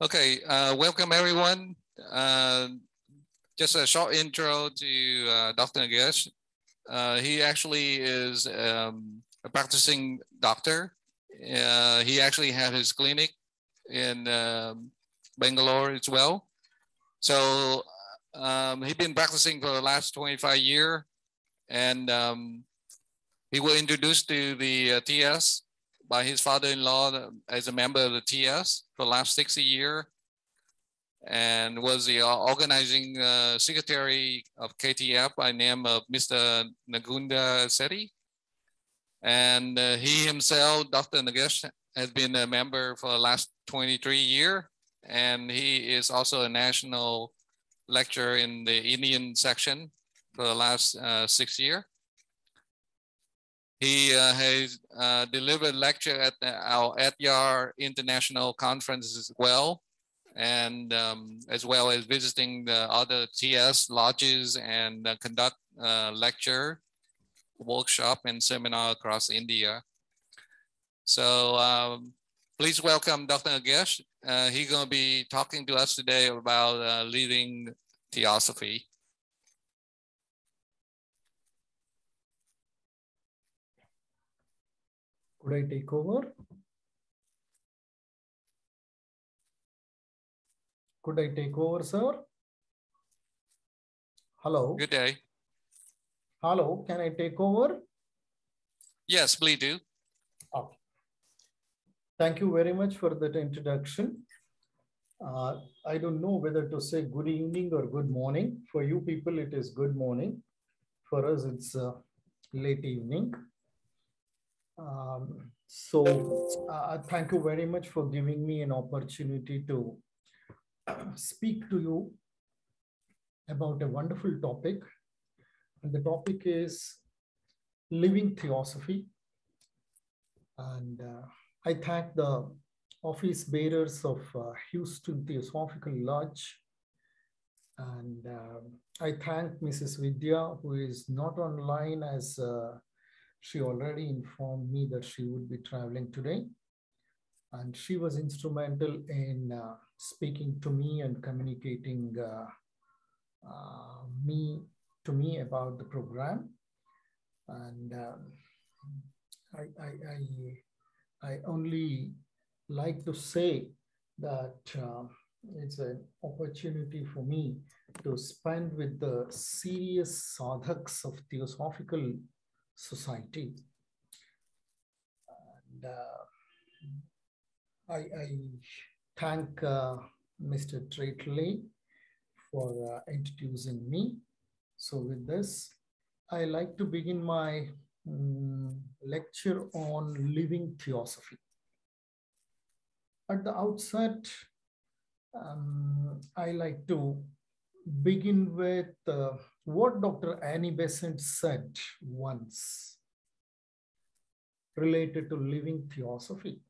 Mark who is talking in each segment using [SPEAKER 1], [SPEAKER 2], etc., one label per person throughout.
[SPEAKER 1] Okay, welcome everyone. Just a short intro to Dr. Nagesh. He actually is a practicing doctor. He actually had his clinic in Bangalore as well. So he's been practicing for the last 25 years, and he was introduced to the TS by his father-in-law as a member of the TS for the last 60 years, and was the organizing secretary of KTF by name of Mr. Nagunda Sethi. And he himself, Dr. Nagesh, has been a member for the last 23 years, and he is also a national lecturer in the Indian section for the last 6 years. He has delivered lecture at our ETYAR International Conference as well, and as well as visiting the other TS lodges and conduct lecture, workshop, and seminar across India. So please welcome Dr. Nagesh. He's going to be talking to us today about leading Theosophy.
[SPEAKER 2] Could I take over? Could I take over, sir? Hello.
[SPEAKER 1] Good day.
[SPEAKER 2] Hello, can I take over?
[SPEAKER 1] Yes, please do.
[SPEAKER 2] Okay. Thank you very much for that introduction. I don't know whether to say good evening or good morning. For you people, it is good morning. For us, it's late evening. Thank you very much for giving me an opportunity to speak to you about a wonderful topic. And the topic is living Theosophy. And I thank the office bearers of Houston Theosophical Lodge. And I thank Mrs. Vidya, who is not online, as she already informed me that she would be traveling today. And she was instrumental in speaking to me and communicating to me about the program. And I only like to say that it's an opportunity for me to spend with the serious sadhaks of Theosophical Society. And I thank Mr. Traitley for introducing me. So with this, I like to begin my lecture on living Theosophy. At the outset, I like to begin with what Dr. Annie Besant said once related to living Theosophy.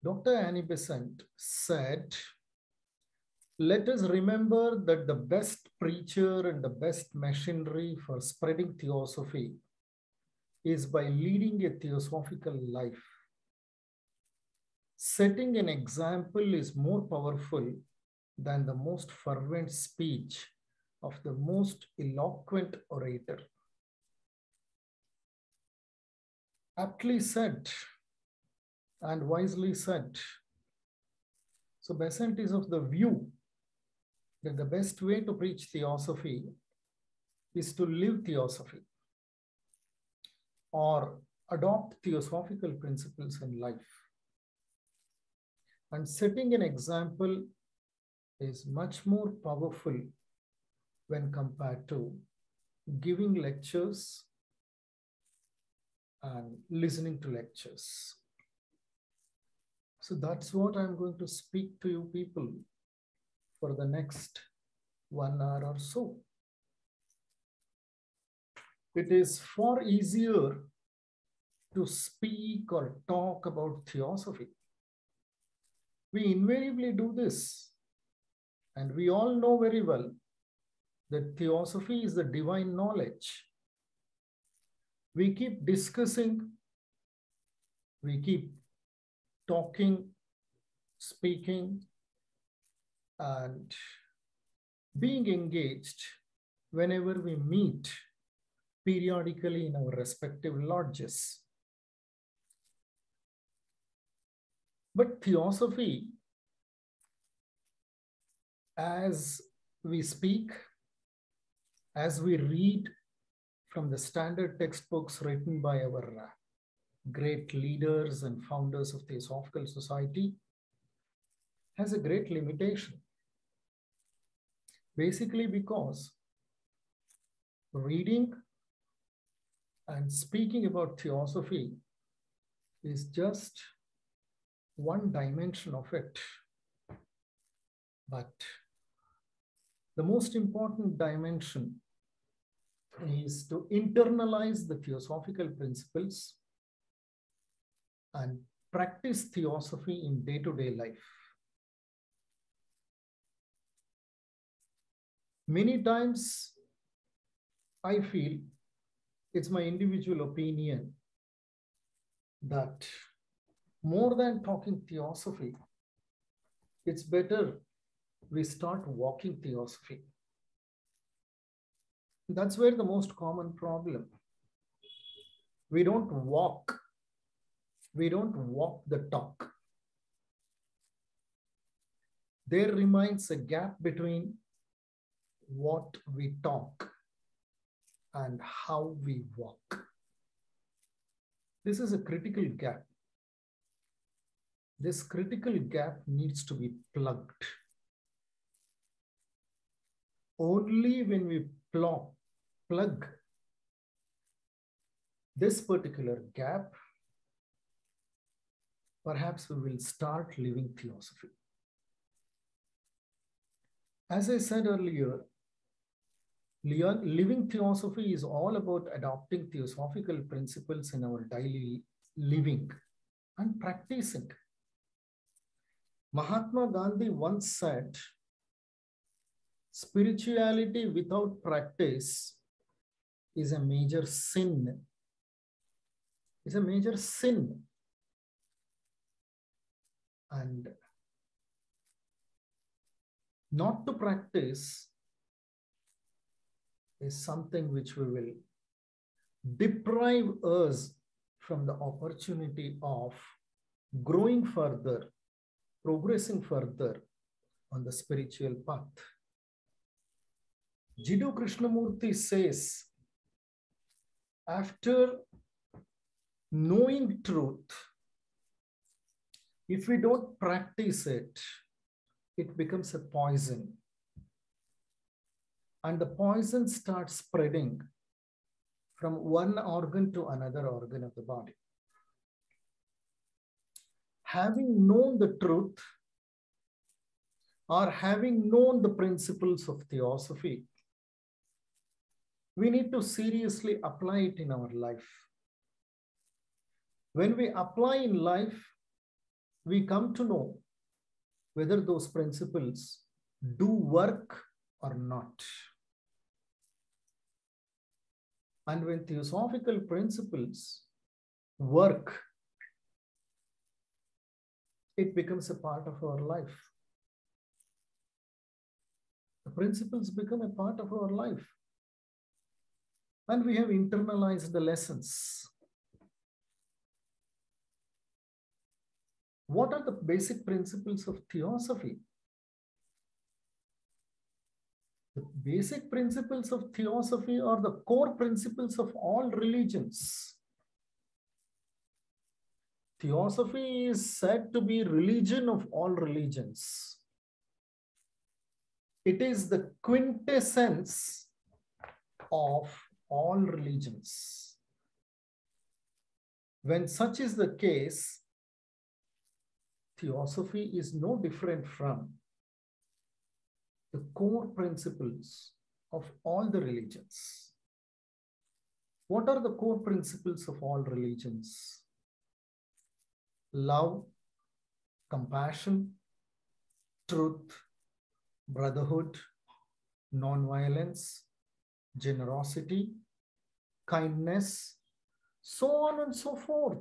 [SPEAKER 2] Dr. Annie Besant said, "Let us remember that the best preacher and the best machinery for spreading Theosophy is by leading a theosophical life. Setting an example is more powerful than the most fervent speech of the most eloquent orator." Aptly said and wisely said. So Besant is of the view that the best way to preach Theosophy is to live Theosophy or adopt theosophical principles in life. And setting an example is much more powerful when compared to giving lectures and listening to lectures. So that's what I'm going to speak to you people for the next 1 hour or so. It is far easier to speak or talk about Theosophy. We invariably do this. And we all know very well that Theosophy is the divine knowledge. We keep discussing, we keep talking, speaking, and being engaged whenever we meet periodically in our respective lodges. But Theosophy, as we speak, as we read from the standard textbooks written by our great leaders and founders of Theosophical Society, has a great limitation. Basically because reading and speaking about Theosophy is just one dimension of it. But the most important dimension is to internalize the theosophical principles and practice Theosophy in day-to-day life. Many times, I feel, it's my individual opinion, that more than talking Theosophy, it's better we start walking Theosophy. That's where the most common problem. We don't walk the talk. There remains a gap between what we talk and how we walk. This is a critical gap. This critical gap needs to be plugged. Only when we plug this particular gap, perhaps we will start living Theosophy. As I said earlier, living Theosophy is all about adopting theosophical principles in our daily living and practicing. Mahatma Gandhi once said, spirituality without practice is a major sin. It's a major sin. And not to practice is something which we will deprive us from the opportunity of growing further, progressing further on the spiritual path. Jiddu Krishnamurti says, after knowing truth, if we don't practice it, it becomes a poison. And the poison starts spreading from one organ to another organ of the body. Having known the truth, or having known the principles of Theosophy, we need to seriously apply it in our life. When we apply in life, we come to know whether those principles do work or not. And when theosophical principles work, it becomes a part of our life. The principles become a part of our life. And we have internalized the lessons. What are the basic principles of Theosophy? The basic principles of Theosophy are the core principles of all religions. Theosophy is said to be religion of all religions. It is the quintessence of all religions. When such is the case, Theosophy is no different from the core principles of all the religions. What are the core principles of all religions? Love, compassion, truth, brotherhood, non-violence, generosity, kindness, so on and so forth.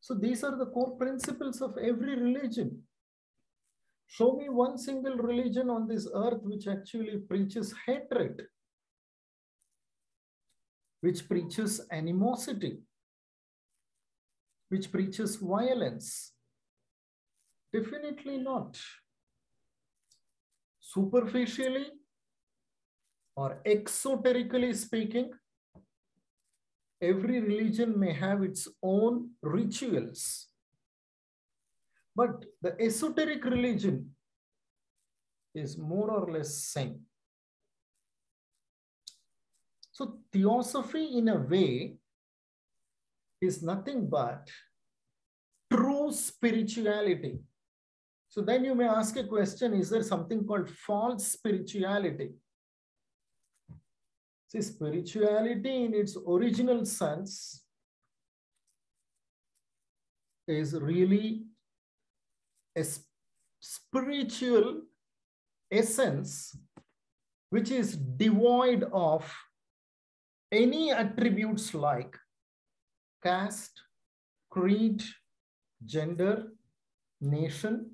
[SPEAKER 2] So these are the core principles of every religion. Show me one single religion on this earth which actually preaches hatred, which preaches animosity, which preaches violence. Definitely not. Superficially or exoterically speaking, every religion may have its own rituals. But the esoteric religion is more or less same. So Theosophy in a way is nothing but true spirituality. So then you may ask a question, is there something called false spirituality? See, spirituality in its original sense is really a spiritual essence which is devoid of any attributes like caste, creed, gender, nation,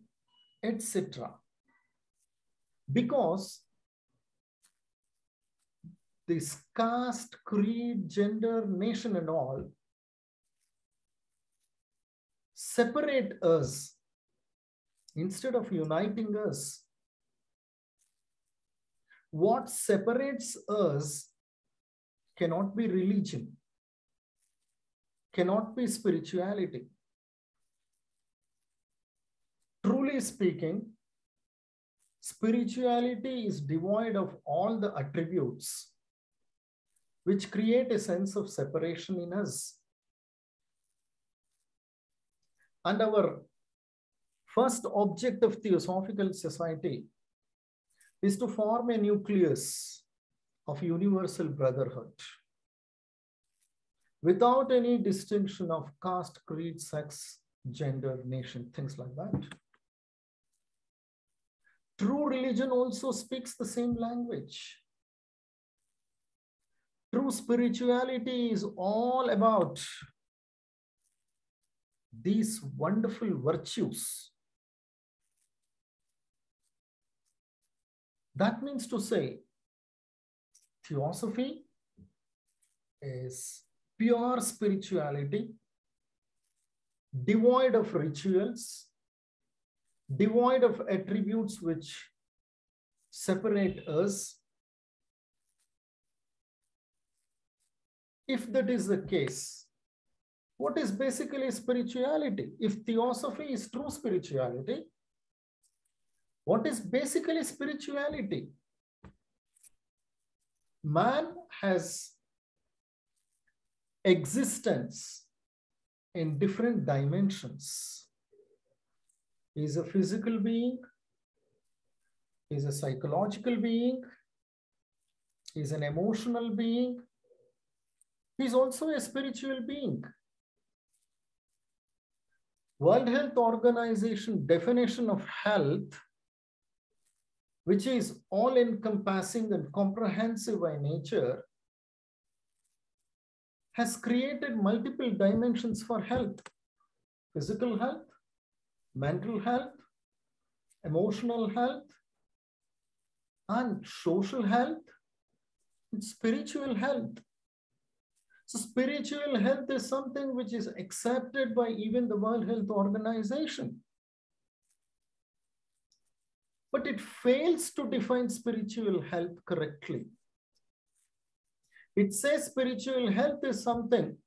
[SPEAKER 2] etc. Because this caste, creed, gender, nation and all separate us instead of uniting us. What separates us cannot be religion, cannot be spirituality. Truly speaking, spirituality is devoid of all the attributes which create a sense of separation in us. And our first object of Theosophical Society is to form a nucleus of universal brotherhood without any distinction of caste, creed, sex, gender, nation, things like that. True religion also speaks the same language. True spirituality is all about these wonderful virtues. That means to say, Theosophy is pure spirituality, devoid of rituals, devoid of attributes which separate us. If that is the case, what is basically spirituality? If Theosophy is true spirituality, what is basically spirituality? Man has existence in different dimensions. He is a physical being, he is a psychological being, he is an emotional being, he is also a spiritual being. World Health Organization definition of health, which is all-encompassing and comprehensive by nature, has created multiple dimensions for health: physical health, mental health, emotional health, and social health, and spiritual health. So spiritual health is something which is accepted by even the World Health Organization. But it fails to define spiritual health correctly. It says spiritual health is something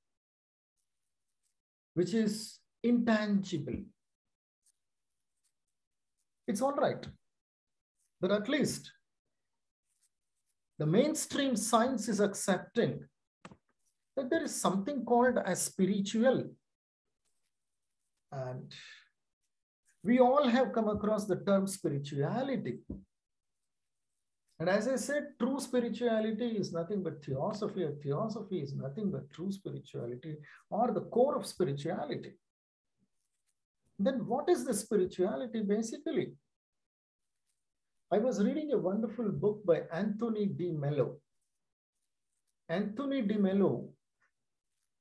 [SPEAKER 2] which is intangible. It's all right, but at least the mainstream science is accepting that there is something called as spiritual. And we all have come across the term spirituality. And as I said, true spirituality is nothing but Theosophy, or Theosophy is nothing but true spirituality, or the core of spirituality. Then what is the spirituality basically? I was reading a wonderful book by Anthony de Mello. Anthony de Mello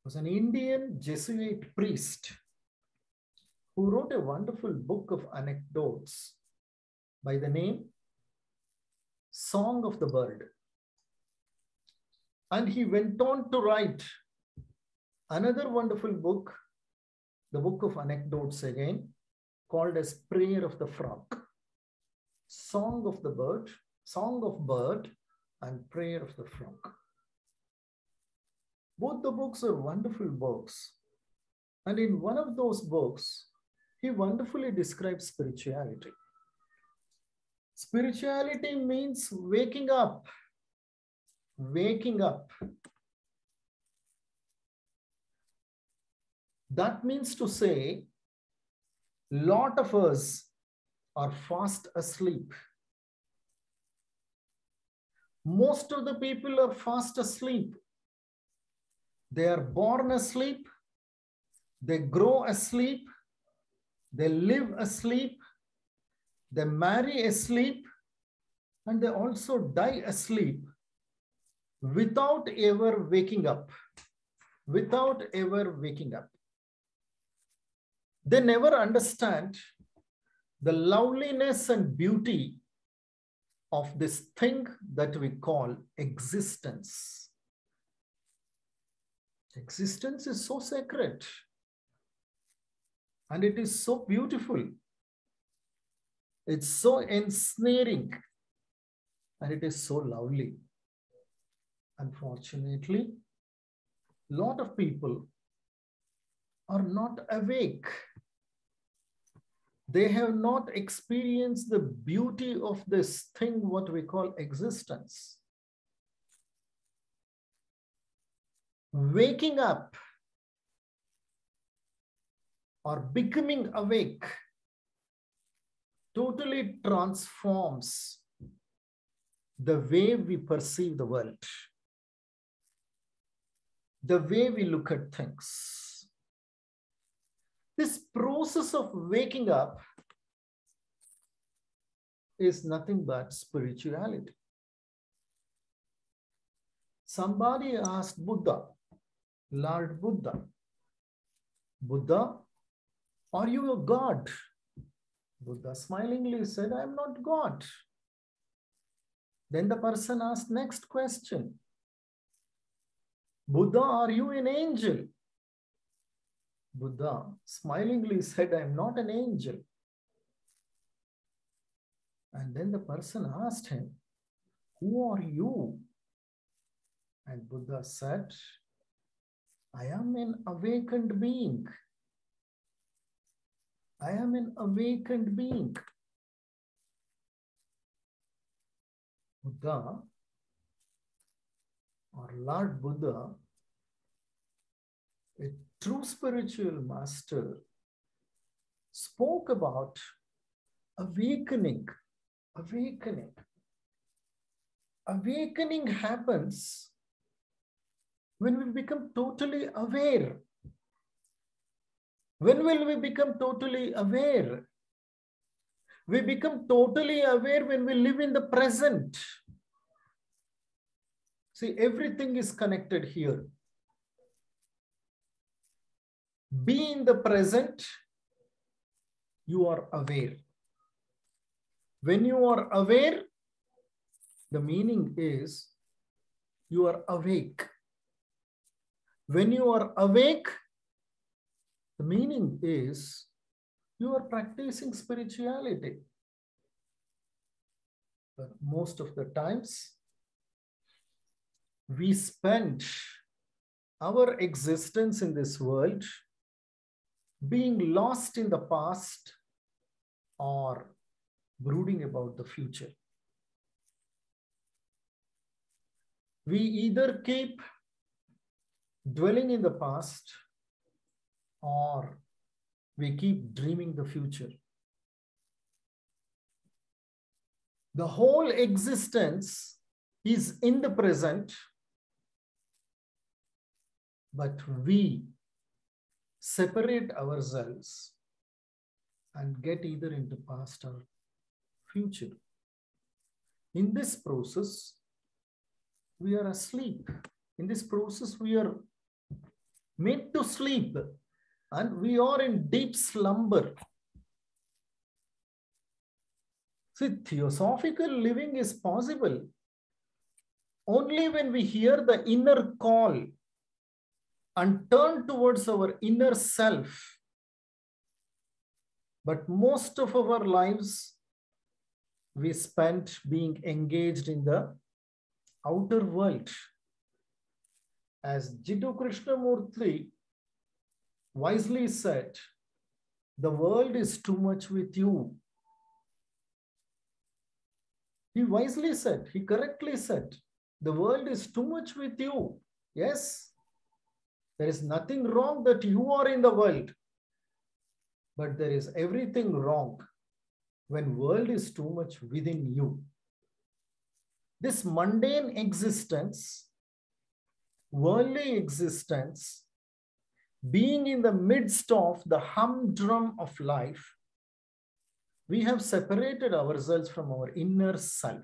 [SPEAKER 2] was an Indian Jesuit priest who wrote a wonderful book of anecdotes by the name Song of the Bird. And he went on to write another wonderful book, the book of anecdotes again, called as Prayer of the Frog. Song of the Bird, Song of Bird and Prayer of the Frog. Both the books are wonderful books. And in one of those books, he wonderfully describes spirituality. Spirituality means waking up. Waking up. That means to say, a lot of us are fast asleep. Most of the people are fast asleep. They are born asleep. They grow asleep. They live asleep. They marry asleep. And they also die asleep without ever waking up. Without ever waking up. They never understand the loveliness and beauty of this thing that we call existence. Existence is so sacred and it is so beautiful. It's so ensnaring and it is so lovely. Unfortunately, a lot of people are not awake. They have not experienced the beauty of this thing, what we call existence. Waking up or becoming awake totally transforms the way we perceive the world, the way we look at things. This process of waking up is nothing but spirituality. Somebody asked Buddha, Lord Buddha, Buddha, are you a god? Buddha smilingly said, I am not God. Then the person asked next question, Buddha, are you an angel? Buddha smilingly said, I am not an angel. And then the person asked him, who are you? And Buddha said, I am an awakened being. I am an awakened being. Buddha, or Lord Buddha, a true spiritual master, spoke about awakening. Awakening. Awakening happens when we become totally aware. When will we become totally aware? We become totally aware when we live in the present. See, everything is connected here. Be in the present, you are aware. When you are aware, the meaning is you are awake. When you are awake, the meaning is you are practicing spirituality. But most of the times, we spend our existence in this world being lost in the past or brooding about the future. We either keep dwelling in the past or we keep dreaming the future. The whole existence is in the present, but we separate ourselves and get either into past or future. In this process, we are asleep. In this process, we are made to sleep. and we are in deep slumber. See, theosophical living is possible only when we hear the inner call and turn towards our inner self. But most of our lives we spent being engaged in the outer world. As Jiddu Krishnamurti wisely said, the world is too much with you. He wisely said, he correctly said, the world is too much with you. Yes, there is nothing wrong that you are in the world, but there is everything wrong when world is too much within you. This mundane existence, worldly existence, being in the midst of the humdrum of life, we have separated ourselves from our inner self.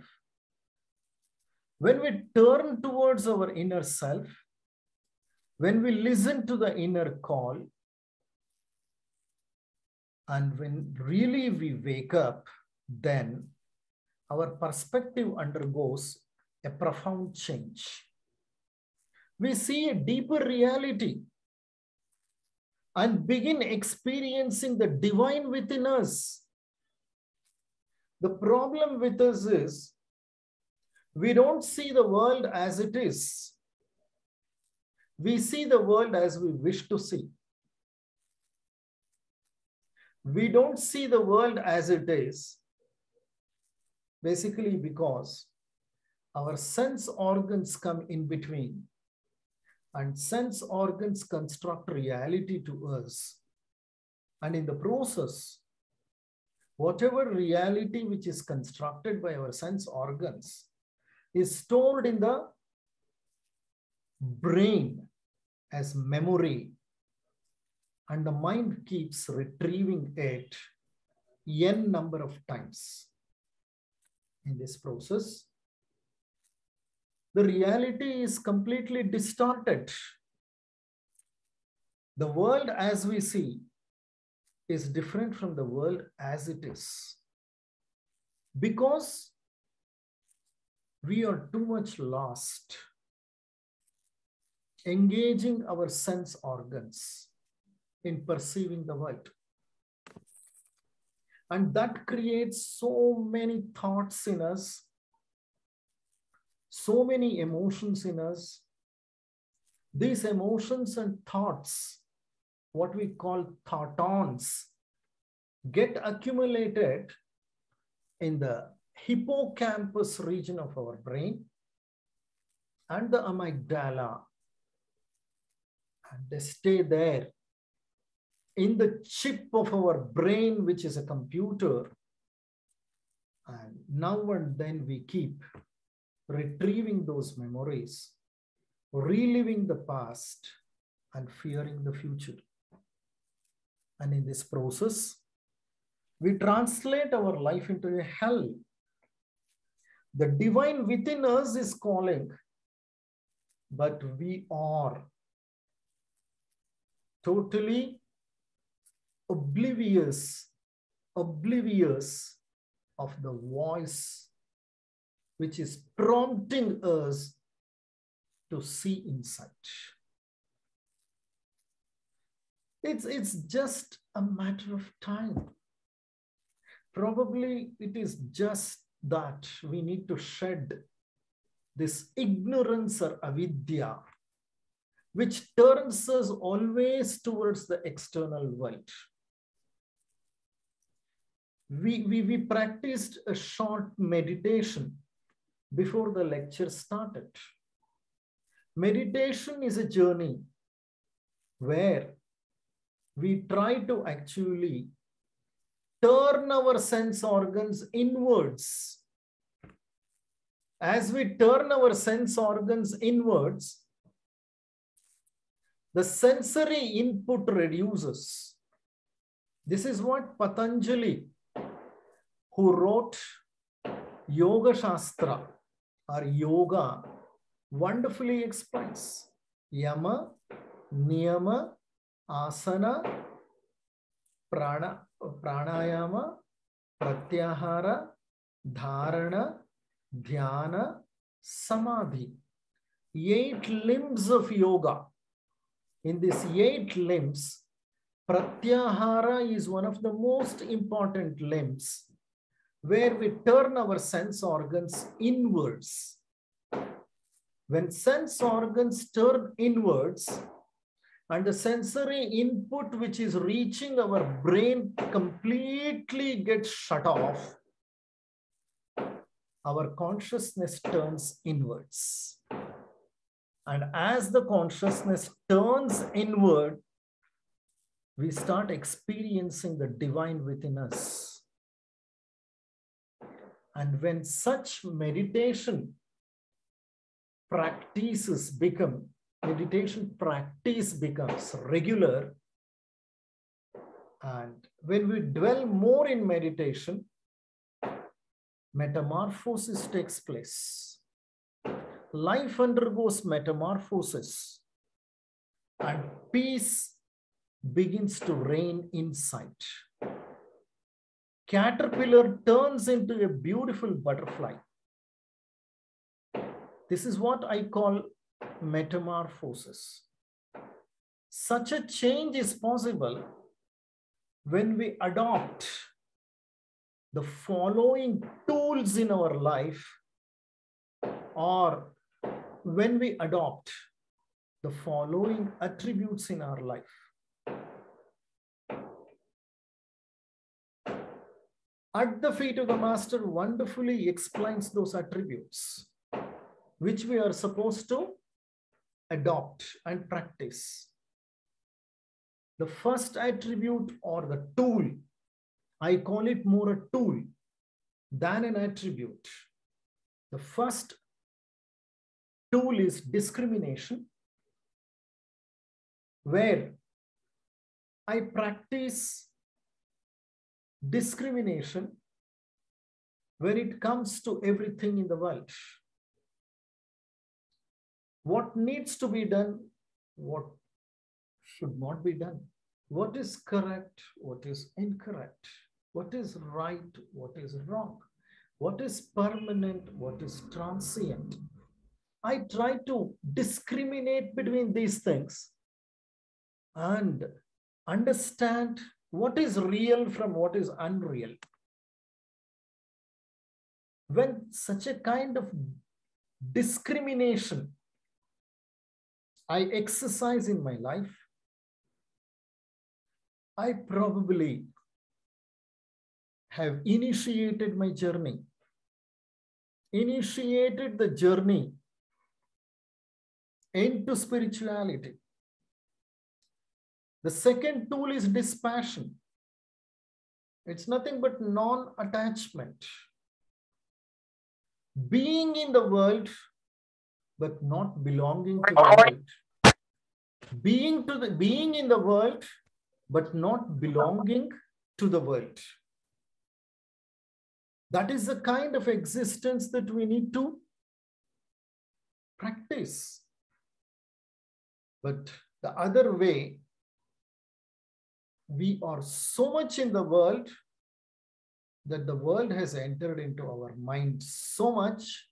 [SPEAKER 2] When we turn towards our inner self, when we listen to the inner call, and when really we wake up, then our perspective undergoes a profound change. We see a deeper reality and begin experiencing the divine within us. The problem with us is we don't see the world as it is. We see the world as we wish to see. We don't see the world as it is, basically because our sense organs come in between, and sense organs construct reality to us. And in the process, whatever reality which is constructed by our sense organs is stored in the brain as memory, and the mind keeps retrieving it n number of times. In this process, the reality is completely distorted. The world as we see is different from the world as it is, because we are too much lost engaging our sense organs in perceiving the world. And that creates so many thoughts in us, so many emotions in us. These emotions and thoughts, what we call thoughtons, get accumulated in the hippocampus region of our brain and the amygdala, and they stay there in the chip of our brain, which is a computer. And now and then we keep retrieving those memories, reliving the past, and fearing the future. And in this process, we translate our life into a hell. The divine within us is calling, but we are totally oblivious of the voice which is prompting us to see inside. It's just a matter of time. Probably it is just that we need to shed this ignorance or avidya, which turns us always towards the external world. We practiced a short meditation before the lecture started. Meditation is a journey where we try to actually turn our sense organs inwards. As we turn our sense organs inwards, the sensory input reduces. This is what Patanjali, who wrote Yoga Shastra or Yoga, wonderfully explains. Yama, Niyama, asana, pranayama, pratyahara, dharana, dhyana, samadhi. 8 limbs of yoga. In these 8 limbs, pratyahara is one of the most important limbs, where we turn our sense organs inwards. When sense organs turn inwards and the sensory input which is reaching our brain completely gets shut off, our consciousness turns inwards. And as the consciousness turns inward, we start experiencing the divine within us. And when such meditation practice becomes regular, and when we dwell more in meditation, metamorphosis takes place. Life undergoes metamorphosis and peace begins to reign inside. Caterpillar turns into a beautiful butterfly. This is what I call metamorphosis. Such a change is possible when we adopt the following tools in our life, or when we adopt the following attributes in our life. At the Feet of the Master wonderfully explains those attributes which we are supposed to adopt and practice. The first attribute or the tool, I call it more a tool than an attribute. The first tool is discrimination, where I practice discrimination when it comes to everything in the world. What needs to be done, what should not be done, what is correct, what is incorrect, what is right, what is wrong, what is permanent, what is transient. I try to discriminate between these things and understand what is real from what is unreal. When such a kind of discrimination I exercise in my life, I probably have initiated my journey, initiated the journey into spirituality. The second tool is dispassion. It's nothing but non-attachment. Being in the world, but not belonging to the world. Being in the world, but not belonging to the world. That is the kind of existence that we need to practice. But the other way, we are so much in the world that the world has entered into our mind so much,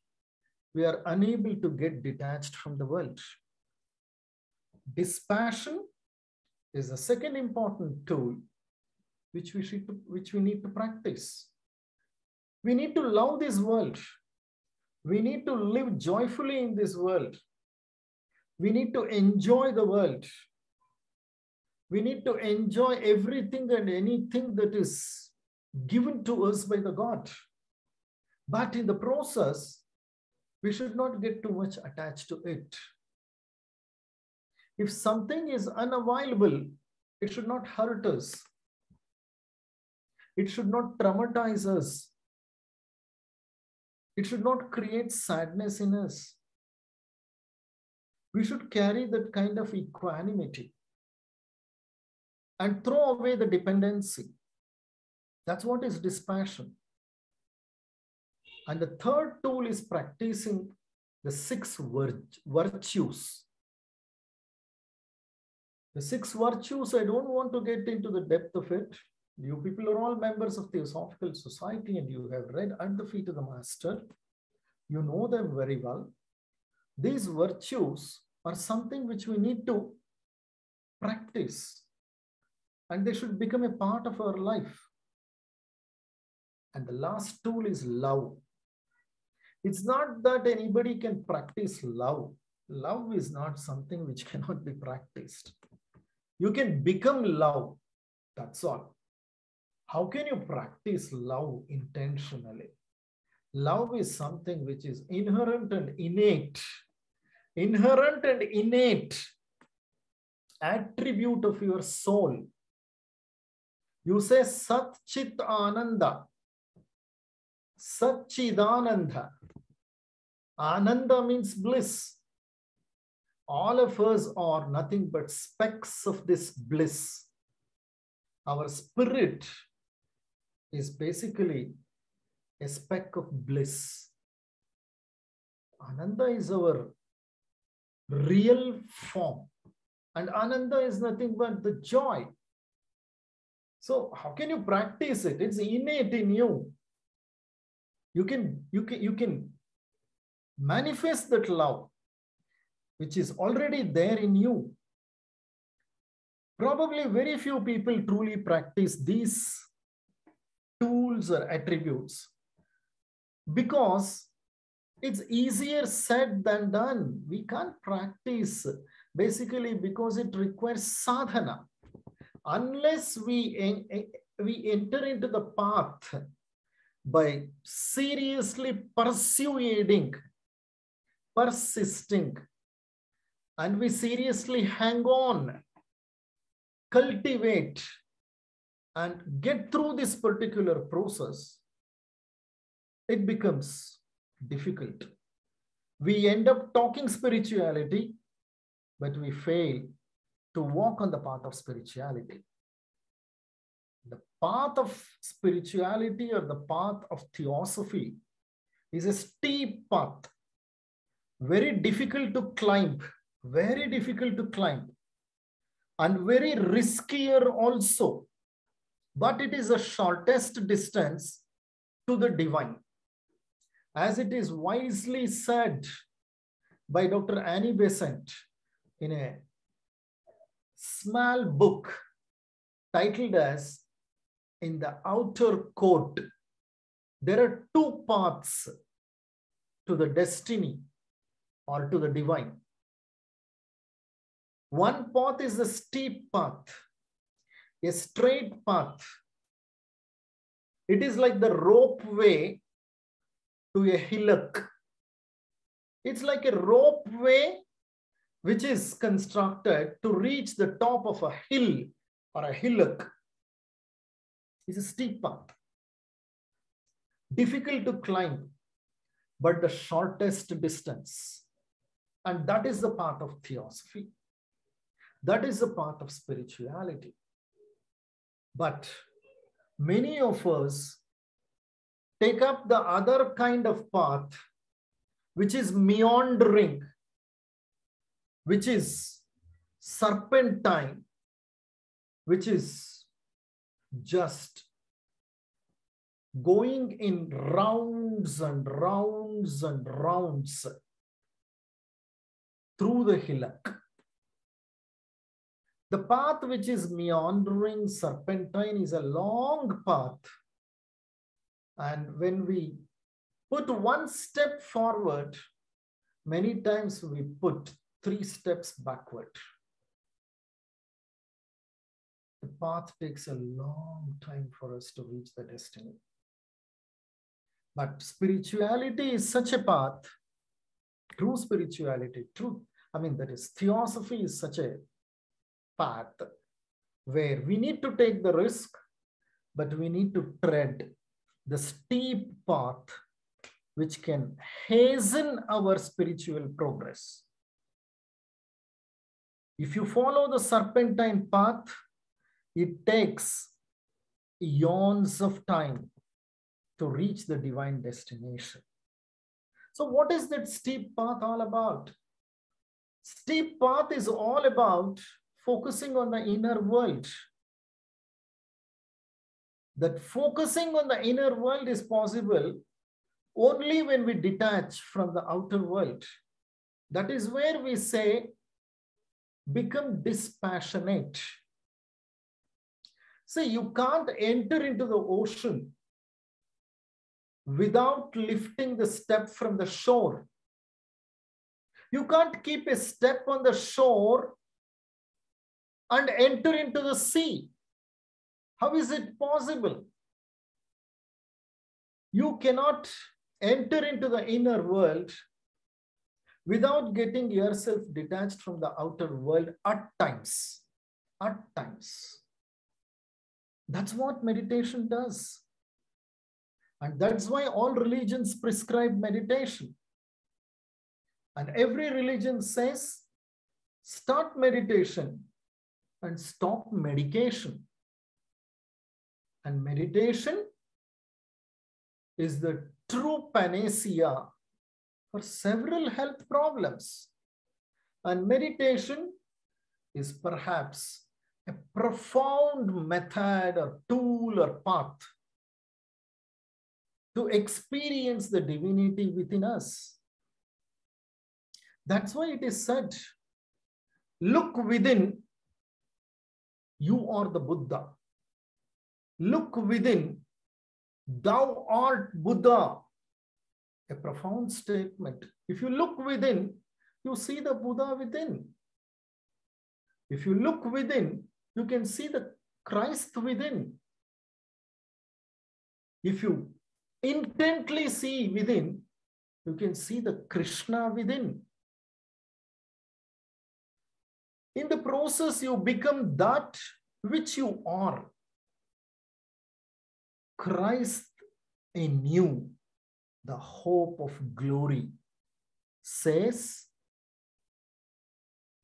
[SPEAKER 2] we are unable to get detached from the world. Dispassion is the second important tool which we need to practice. We need to love this world. We need to live joyfully in this world. We need to enjoy the world. We need to enjoy everything and anything that is given to us by the God. But in the process, we should not get too much attached to it. If something is unavailable, it should not hurt us. It should not traumatize us. It should not create sadness in us. We should carry that kind of equanimity and throw away the dependency. That's what is dispassion. And the third tool is practicing the 6 virtues. The 6 virtues, I don't want to get into the depth of it. You people are all members of Theosophical Society and you have read At the Feet of the Master. You know them very well. These virtues are something which we need to practice, and they should become a part of our life. And the last tool is love. It's not that anybody can practice love. Love is not something which cannot be practiced. You can become love, that's all. How can you practice love intentionally? Love is something which is inherent and innate. Inherent and innate attribute of your soul. You say Sat Chit Ananda. Sat Chidananda. Ananda means bliss. All of us are nothing but specks of this bliss. Our spirit is basically a speck of bliss. Ananda is our real form. And Ananda is nothing but the joy. So how can you practice it? It's innate in you. You can manifest that love, which is already there in you. Probably very few people truly practice these tools or attributes because it's easier said than done. We can't practice basically because it requires sadhana. Unless we enter into the path by seriously persuading, persisting, and we seriously hang on, cultivate, and get through this particular process, it becomes difficult. We end up talking spirituality, but we fail to walk on the path of spirituality. The path of spirituality or the path of theosophy is a steep path, very difficult to climb, and very riskier also. But it is the shortest distance to the divine. As it is wisely said by Dr. Annie Besant in a small book titled as In the Outer Court, there are 2 paths to the destiny or to the divine. One path is the steep path, a straight path. It is like the rope way to a hillock. It's like a rope way which is constructed to reach the top of a hill or a hillock. It's a steep path. Difficult to climb, but the shortest distance. And that is the path of theosophy. That is the path of spirituality. But many of us take up the other kind of path, which is meandering, which is serpentine, which is just going in rounds and rounds and rounds through the hillock. The path which is meandering, serpentine, is a long path. And when we put one step forward, many times we put 3 steps backward. The path takes a long time for us to reach the destiny. But spirituality is such a path, true spirituality, that is, theosophy is such a path where we need to take the risk, but we need to tread the steep path which can hasten our spiritual progress. If you follow the serpentine path, it takes eons of time to reach the divine destination. So what is that steep path all about? Steep path is all about focusing on the inner world. That focusing on the inner world is possible only when we detach from the outer world. That is where we say, become dispassionate. See, you can't enter into the ocean without lifting the step from the shore. You can't keep a step on the shore and enter into the sea. How is it possible? You cannot enter into the inner world without getting yourself detached from the outer world at times. At times. That's what meditation does. And that's why all religions prescribe meditation. And every religion says, start meditation and stop medication. And meditation is the true panacea for several health problems. And meditation is perhaps a profound method or tool or path to experience the divinity within us. That's why it is said, look within, you are the Buddha. Look within, thou art Buddha. A profound statement. If you look within, you see the Buddha within. If you look within, you can see the Christ within. If you intently see within, you can see the Krishna within. In the process, you become that which you are. Christ in you, the hope of glory, says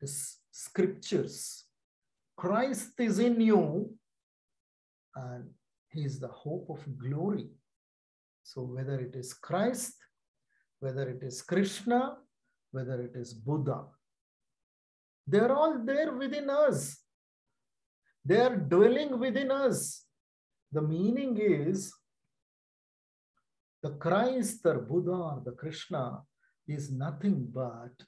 [SPEAKER 2] the scriptures. Christ is in you and he is the hope of glory. So whether it is Christ, whether it is Krishna, whether it is Buddha, they're all there within us. They are dwelling within us. The meaning is the Christ or Buddha or the Krishna is nothing but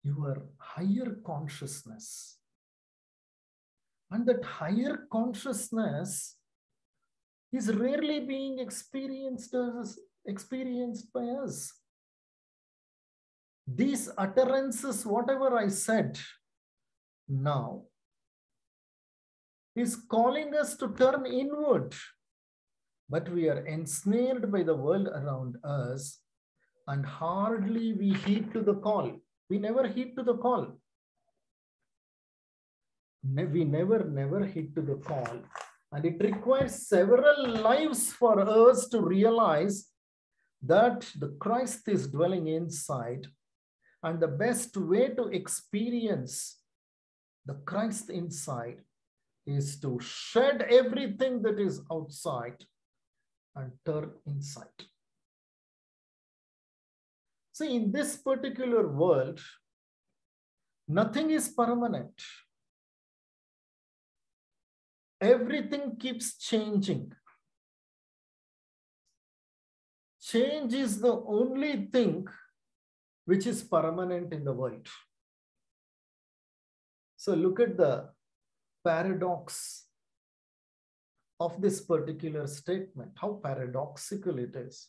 [SPEAKER 2] your higher consciousness. And that higher consciousness is rarely being experienced by us. These utterances, whatever I said now, is calling us to turn inward. But we are ensnared by the world around us and hardly we heed to the call. We never heed to the call. We never heed to the call. And it requires several lives for us to realize that the Christ is dwelling inside. And the best way to experience the Christ inside is to shed everything that is outside and turn inside. See, in this particular world, nothing is permanent. Everything keeps changing. Change is the only thing which is permanent in the world. So look at the paradox of this particular statement, how paradoxical it is.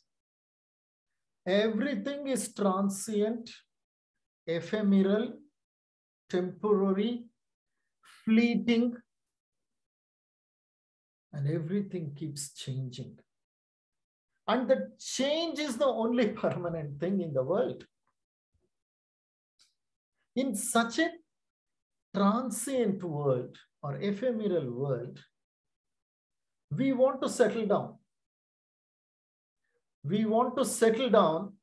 [SPEAKER 2] Everything is transient, ephemeral, temporary, fleeting, and everything keeps changing. And the change is the only permanent thing in the world. In such a transient world or ephemeral world, we want to settle down. We want to settle down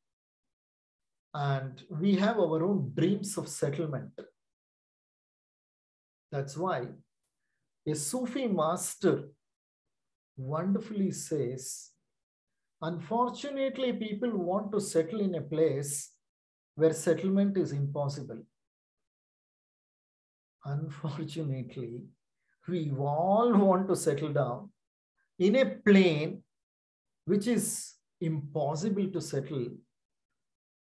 [SPEAKER 2] and we have our own dreams of settlement. That's why a Sufi master wonderfully says, unfortunately, people want to settle in a place where settlement is impossible. Unfortunately, we all want to settle down in a plane which is impossible to settle,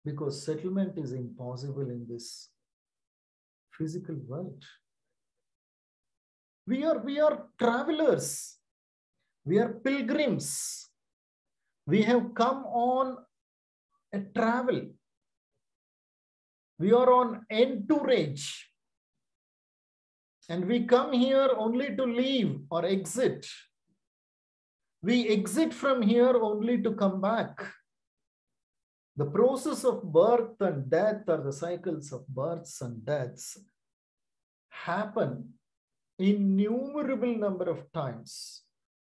[SPEAKER 2] because settlement is impossible in this physical world. We are travelers. We are pilgrims. We have come on a travel. We are on entourage. And we come here only to leave or exit. We exit from here only to come back. The process of birth and death, or the cycles of births and deaths, happen innumerable number of times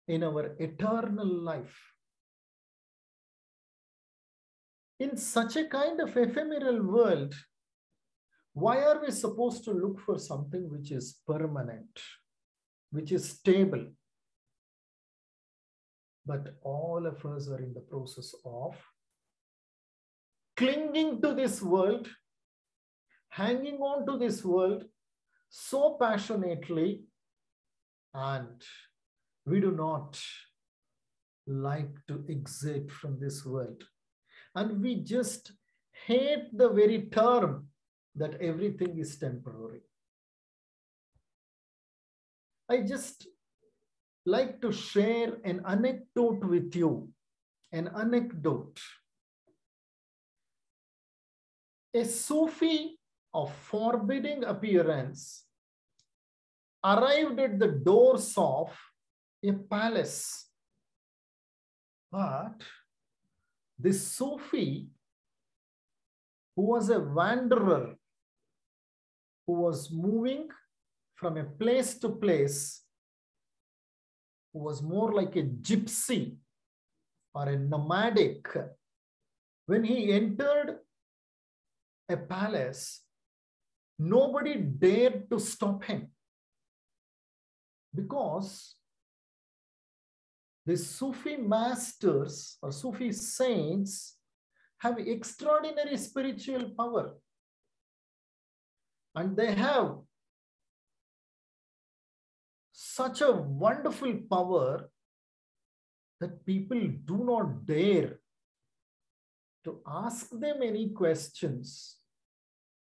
[SPEAKER 2] in our eternal life. In such a kind of ephemeral world, why are we supposed to look for something which is permanent, which is stable? But all of us are in the process of clinging to this world, hanging on to this world so passionately, and we do not like to exit from this world. And we just hate the very term that everything is temporary. I just like to share an anecdote with you, an anecdote. A Sufi of forbidding appearance arrived at the doors of a palace. But this Sufi, who was a wanderer, who was moving from a place to place, who was more like a gypsy or a nomadic, when he entered a palace, nobody dared to stop him, because the Sufi masters or Sufi saints have extraordinary spiritual power, and they have such a wonderful power that people do not dare to ask them any questions,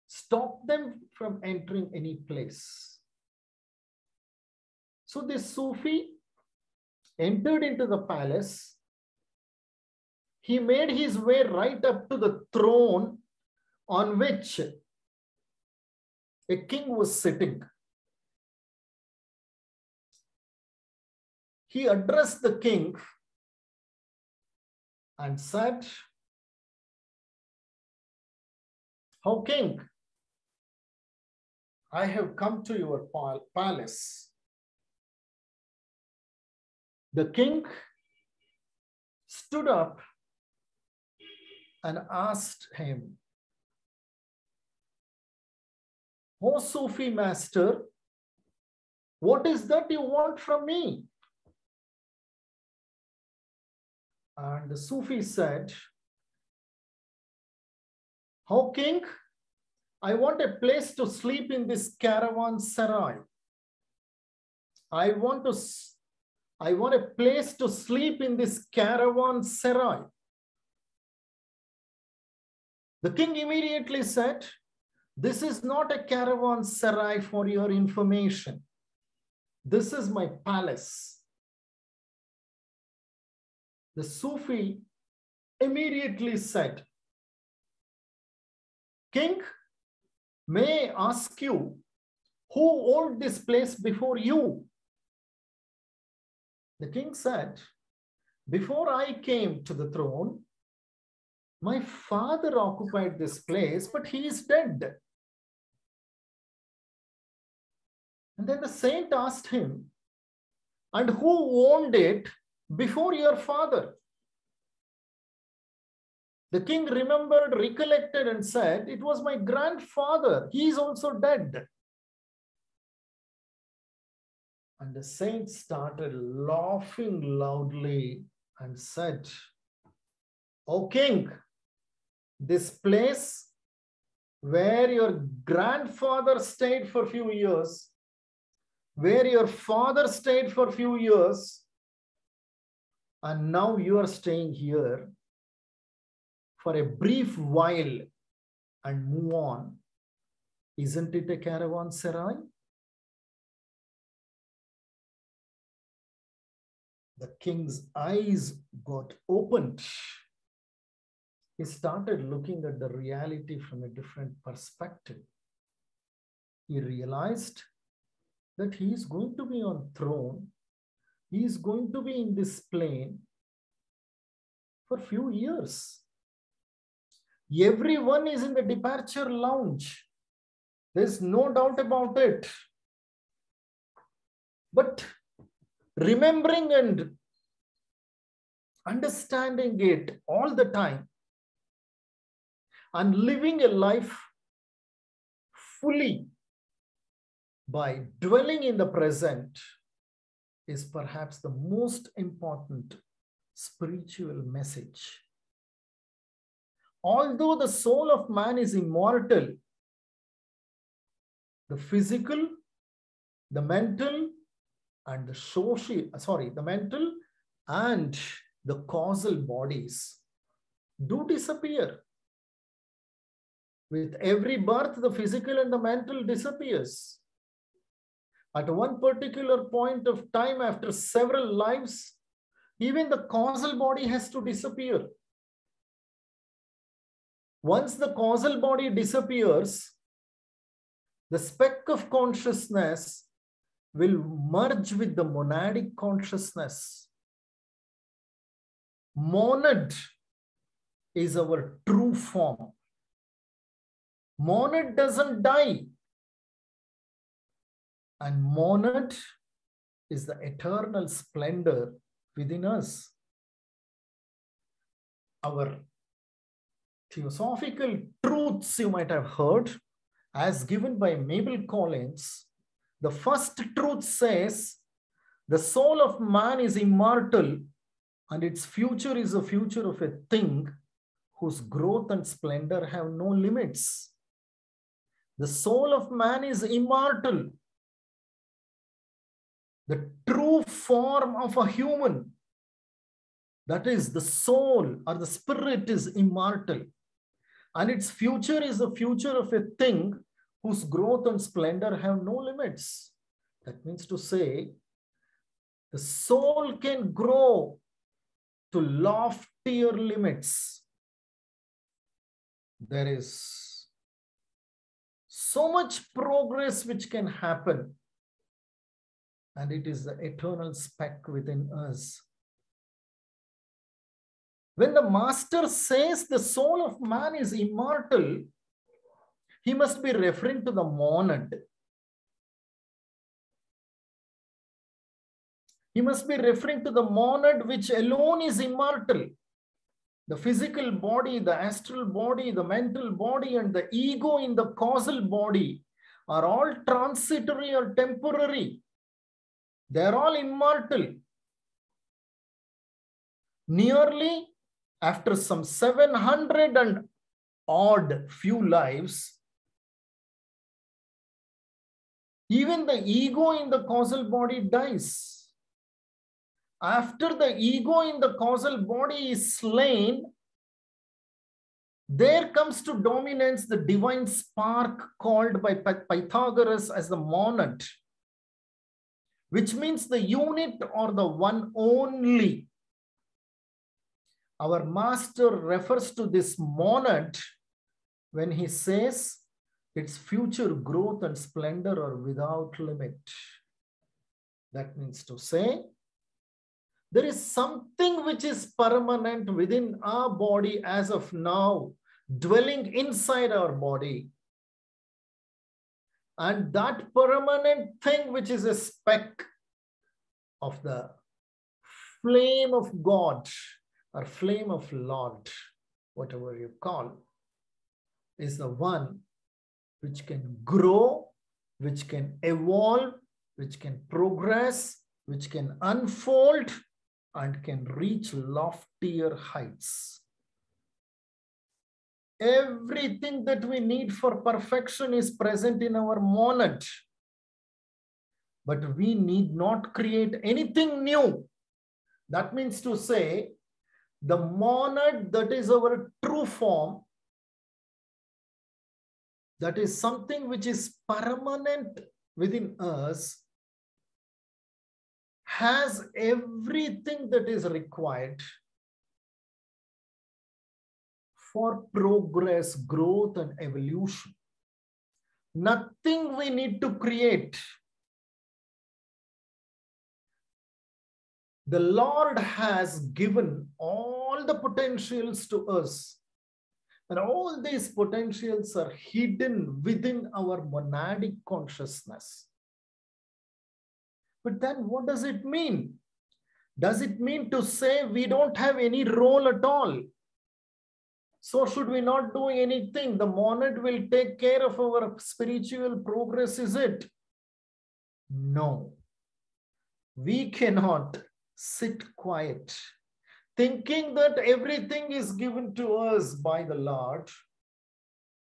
[SPEAKER 2] stop them from entering any place. So this Sufi entered into the palace. He made his way right up to the throne on which a king was sitting. He addressed the king and said, "O king, I have come to your palace." The king stood up and asked him, "O Sufi master, what is that you want from me?" And the Sufi said, "O king, I want a place to sleep in this caravanserai. I want a place to sleep in this caravanserai." The king immediately said, "This is not a caravanserai, for your information. This is my palace." The Sufi immediately said, "King, may I ask you, who owned this place before you?" The king said, "Before I came to the throne, my father occupied this place, but he is dead." And then the saint asked him, "And who owned it before your father?" The king remembered, recollected, and said, "It was my grandfather. He is also dead." And the saint started laughing loudly and said, "O king, this place where your grandfather stayed for a few years, where your father stayed for a few years, and now you are staying here for a brief while and move on. Isn't it a caravanserai? The king's eyes got opened. He started looking at the reality from a different perspective. He realized that he is going to be on throne. He is going to be in this plane for a few years. Everyone is in the departure lounge. There's no doubt about it. But remembering and understanding it all the time and living a life fully by dwelling in the present is perhaps the most important spiritual message. Although the soul of man is immortal, the physical, the mental, and the mental and the causal bodies do disappear. With every birth, the physical and the mental disappears. At one particular point of time, after several lives, even the causal body has to disappear. Once the causal body disappears, the speck of consciousness will merge with the monadic consciousness. Monad is our true form. Monad doesn't die. And monad is the eternal splendor within us. Our theosophical truths you might have heard, as given by Mabel Collins, the first truth says the soul of man is immortal and its future is the future of a thing whose growth and splendor have no limits. The soul of man is immortal. The true form of a human, that is the soul or the spirit, is immortal. And its future is the future of a thing whose growth and splendor have no limits. That means to say, the soul can grow to loftier limits. There is so much progress which can happen, and it is the eternal speck within us. When the master says the soul of man is immortal, he must be referring to the monad. He must be referring to the monad which alone is immortal. The physical body, the astral body, the mental body, and the ego in the causal body are all transitory or temporary. They are all immortal. Nearly after some 700 and odd few lives, even the ego in the causal body dies. After the ego in the causal body is slain, there comes to dominance the divine spark called by Pythagoras as the monad, which means the unit or the one only. Our master refers to this monad when he says its future growth and splendor are without limit. That means to say, there is something which is permanent within our body as of now, dwelling inside our body. And that permanent thing, which is a speck of the flame of God or flame of Lord, whatever you call, is the one which can grow, which can evolve, which can progress, which can unfold, and can reach loftier heights. Everything that we need for perfection is present in our monad. But we need not create anything new. That means to say, the monad that is our true form, that is something which is permanent within us, has everything that is required for progress, growth, and evolution. Nothing we need to create. The Lord has given all the potentials to us. And all these potentials are hidden within our monadic consciousness. But then what does it mean? Does it mean to say we don't have any role at all? So should we not do anything? The monad will take care of our spiritual progress, is it? No. We cannot sit quiet, thinking that everything is given to us by the Lord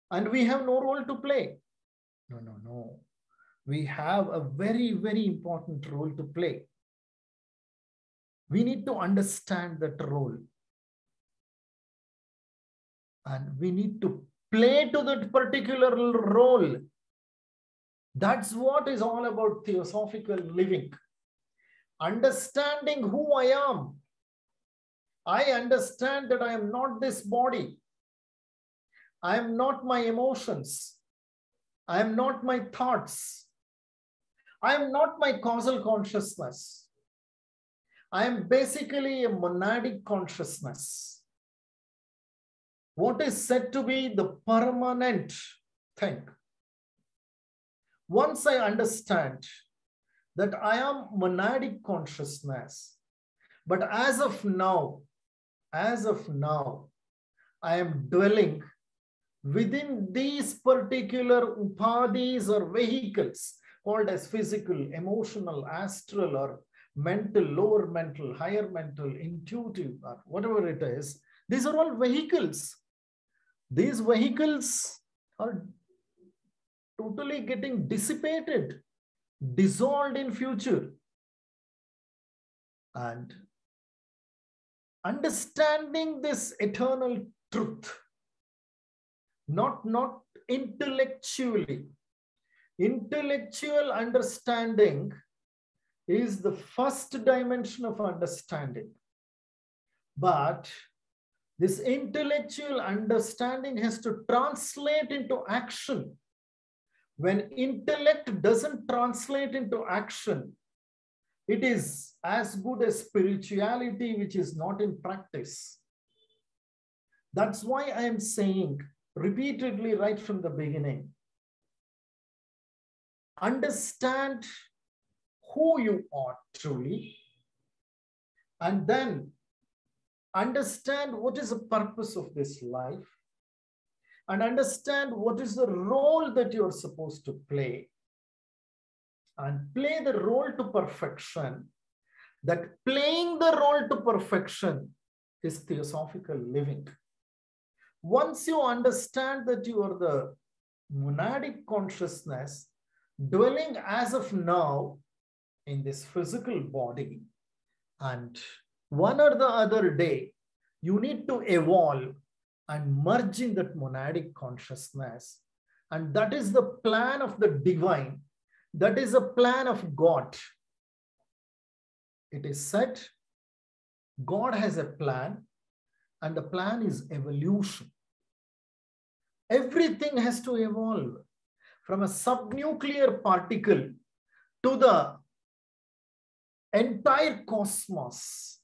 [SPEAKER 2] and we have no role to play. No, no, no. We have a very, very important role to play. We need to understand that role. And we need to play to that particular role. That's what is all about theosophical living. Understanding who I am. I understand that I am not this body. I am not my emotions. I am not my thoughts. I am not my causal consciousness. I am basically a monadic consciousness. What is said to be the permanent thing. Once I understand that I am monadic consciousness, but as of now, I am dwelling within these particular upadhis or vehicles called as physical, emotional, astral, or mental, lower mental, higher mental, intuitive, or whatever it is. These are all vehicles. These vehicles are totally getting dissipated, dissolved in future. And understanding this eternal truth, not intellectually. Intellectual understanding is the first dimension of understanding. But this intellectual understanding has to translate into action. When intellect doesn't translate into action, it is as good as spirituality which is not in practice. That's why I am saying repeatedly right from the beginning, understand who you are truly, and then understand what is the purpose of this life, and understand what is the role that you're supposed to play, and play the role to perfection. That playing the role to perfection is theosophical living. Once you understand that you are the monadic consciousness dwelling as of now in this physical body, and one or the other day, you need to evolve and merge in that monadic consciousness. And that is the plan of the divine. That is a plan of God. It is said, God has a plan, and the plan is evolution. Everything has to evolve from a subnuclear particle to the entire cosmos.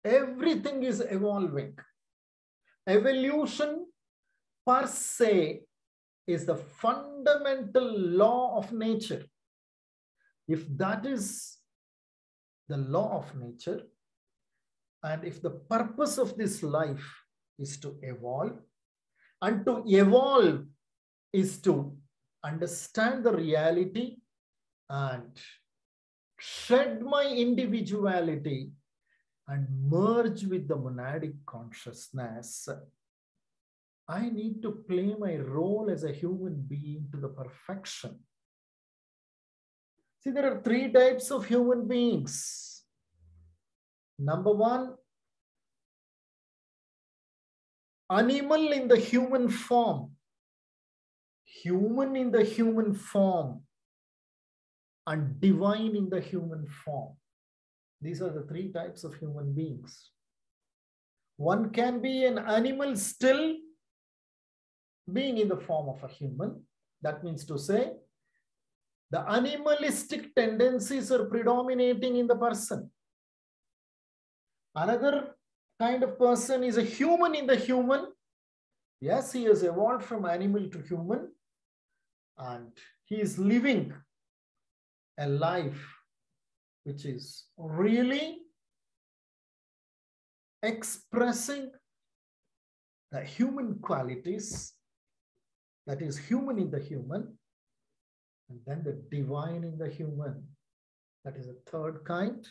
[SPEAKER 2] Everything is evolving. Evolution per se is the fundamental law of nature. If that is the law of nature, and if the purpose of this life is to evolve, and to evolve is to understand the reality and shed my individuality and merge with the monadic consciousness, I need to play my role as a human being to the perfection. See, there are three types of human beings. Number one, animal in the human form, human in the human form, and divine in the human form. These are the three types of human beings. One can be an animal still being in the form of a human. That means to say, the animalistic tendencies are predominating in the person. Another kind of person is a human in the human. Yes, he has evolved from animal to human, and he is living a life which is really expressing the human qualities, that is human in the human, and then the divine in the human, that is a third kind.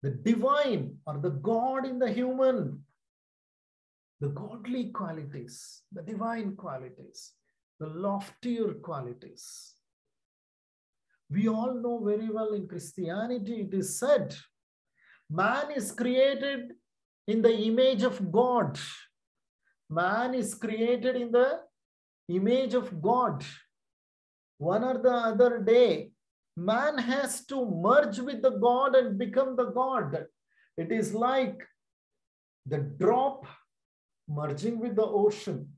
[SPEAKER 2] The divine or the God in the human, the godly qualities, the divine qualities, the loftier qualities. We all know very well in Christianity, it is said, man is created in the image of God. Man is created in the image of God. One or the other day, man has to merge with the God and become the God. It is like the drop merging with the ocean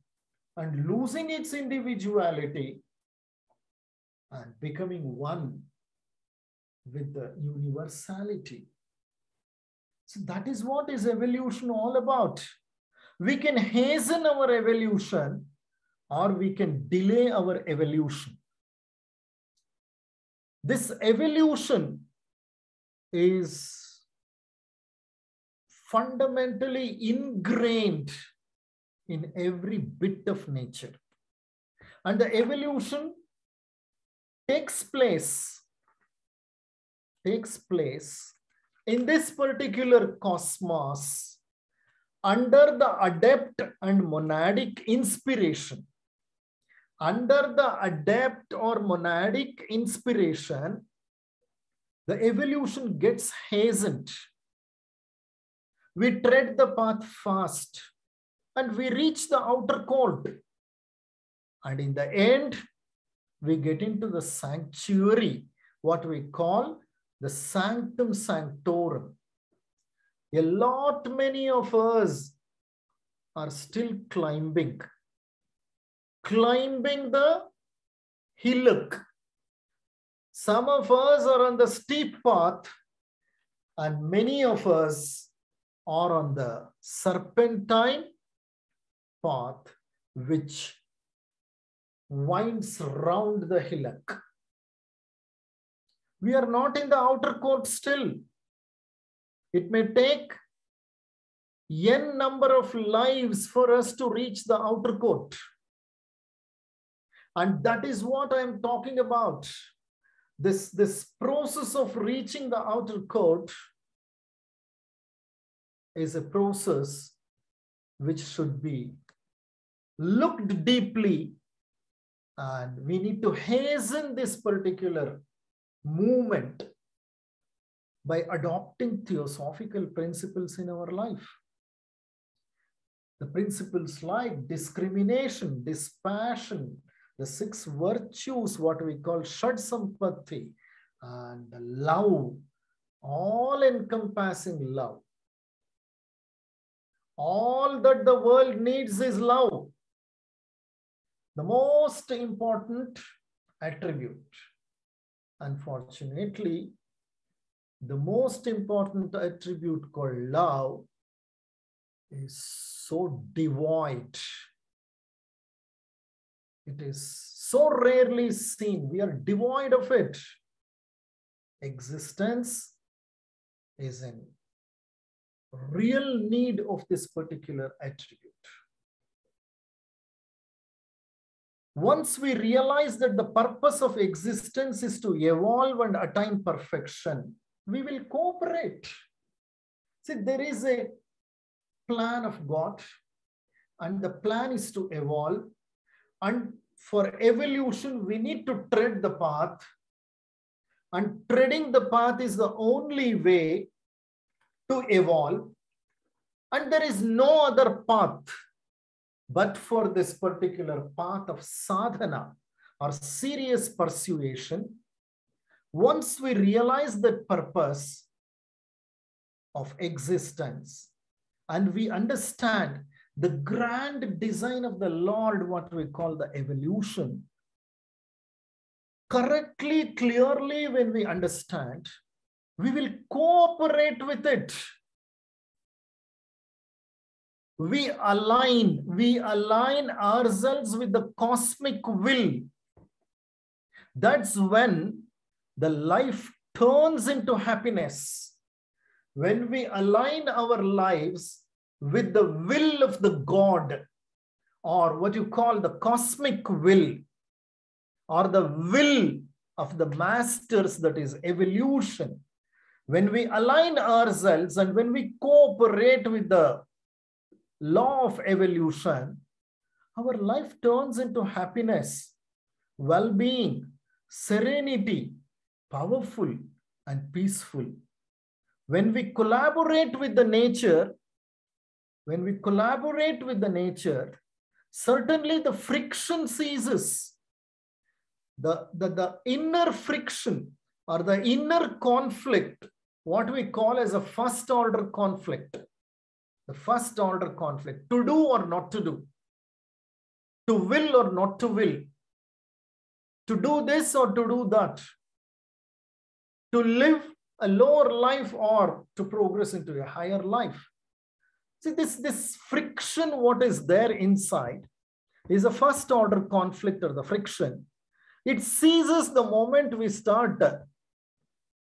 [SPEAKER 2] and losing its individuality and becoming one with the universality. So that is what is evolution all about. We can hasten our evolution or we can delay our evolution. This evolution is fundamentally ingrained in every bit of nature. And the evolution takes place in this particular cosmos under the adept and monadic inspiration. Under the adept or monadic inspiration, the evolution gets hastened. We tread the path fast and we reach the outer court. And in the end, we get into the sanctuary, what we call the sanctum sanctorum. A lot many of us are still climbing the hillock. Some of us are on the steep path and many of us are on the serpentine path which winds round the hillock. We are not in the outer court still. It may take n number of lives for us to reach the outer court. And that is what I am talking about. This process of reaching the outer court is a process which should be looked deeply, and we need to hasten this particular movement by adopting theosophical principles in our life. The principles like discrimination, dispassion, the 6 virtues, what we call Shad Sampatti, and the love, all-encompassing love. All that the world needs is love. The most important attribute. Unfortunately, the most important attribute called love is so devoid. It is so rarely seen. We are devoid of it. Existence is in real need of this particular attribute. Once we realize that the purpose of existence is to evolve and attain perfection, we will cooperate. See, there is a plan of God, and the plan is to evolve. And for evolution, we need to tread the path. And treading the path is the only way to evolve. And there is no other path but for this particular path of sadhana or serious persuasion. Once we realize that purpose of existence and we understand the grand design of the Lord, what we call the evolution, correctly, clearly, when we understand, we will cooperate with it. We align ourselves with the cosmic will. That's when the life turns into happiness. When we align our lives with the will of the God, or what you call the cosmic will, or the will of the masters, that is evolution. When we align ourselves and when we cooperate with the law of evolution, our life turns into happiness, well-being, serenity, powerful and peaceful. When we collaborate with the nature, certainly the friction ceases. The inner friction or the inner conflict, what we call as a first order conflict. The first order conflict, to do or not to do, to will or not to will, to do this or to do that, to live a lower life or to progress into a higher life. See, this friction, what is there inside, is a first order conflict or the friction. It ceases the moment we start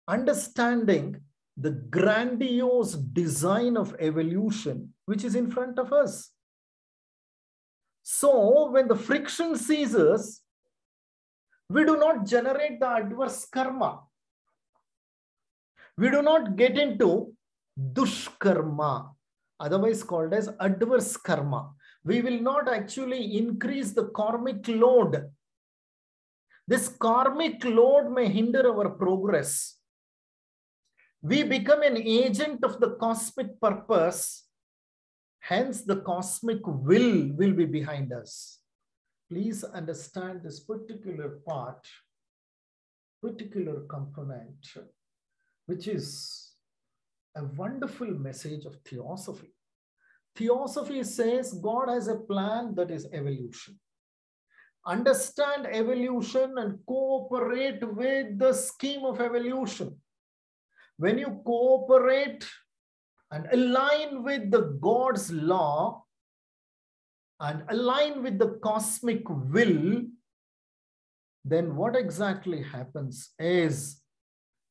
[SPEAKER 2] understanding the grandiose design of evolution, which is in front of us. So when the friction ceases, we do not generate the adverse karma. We do not get into dushkarma, otherwise called as adverse karma. We will not actually increase the karmic load. This karmic load may hinder our progress. We become an agent of the cosmic purpose. Hence, the cosmic will be behind us. Please understand this particular part, particular component, which is a wonderful message of Theosophy. Theosophy says God has a plan, that is evolution. Understand evolution and cooperate with the scheme of evolution. When you cooperate and align with the God's law and align with the cosmic will, then what exactly happens is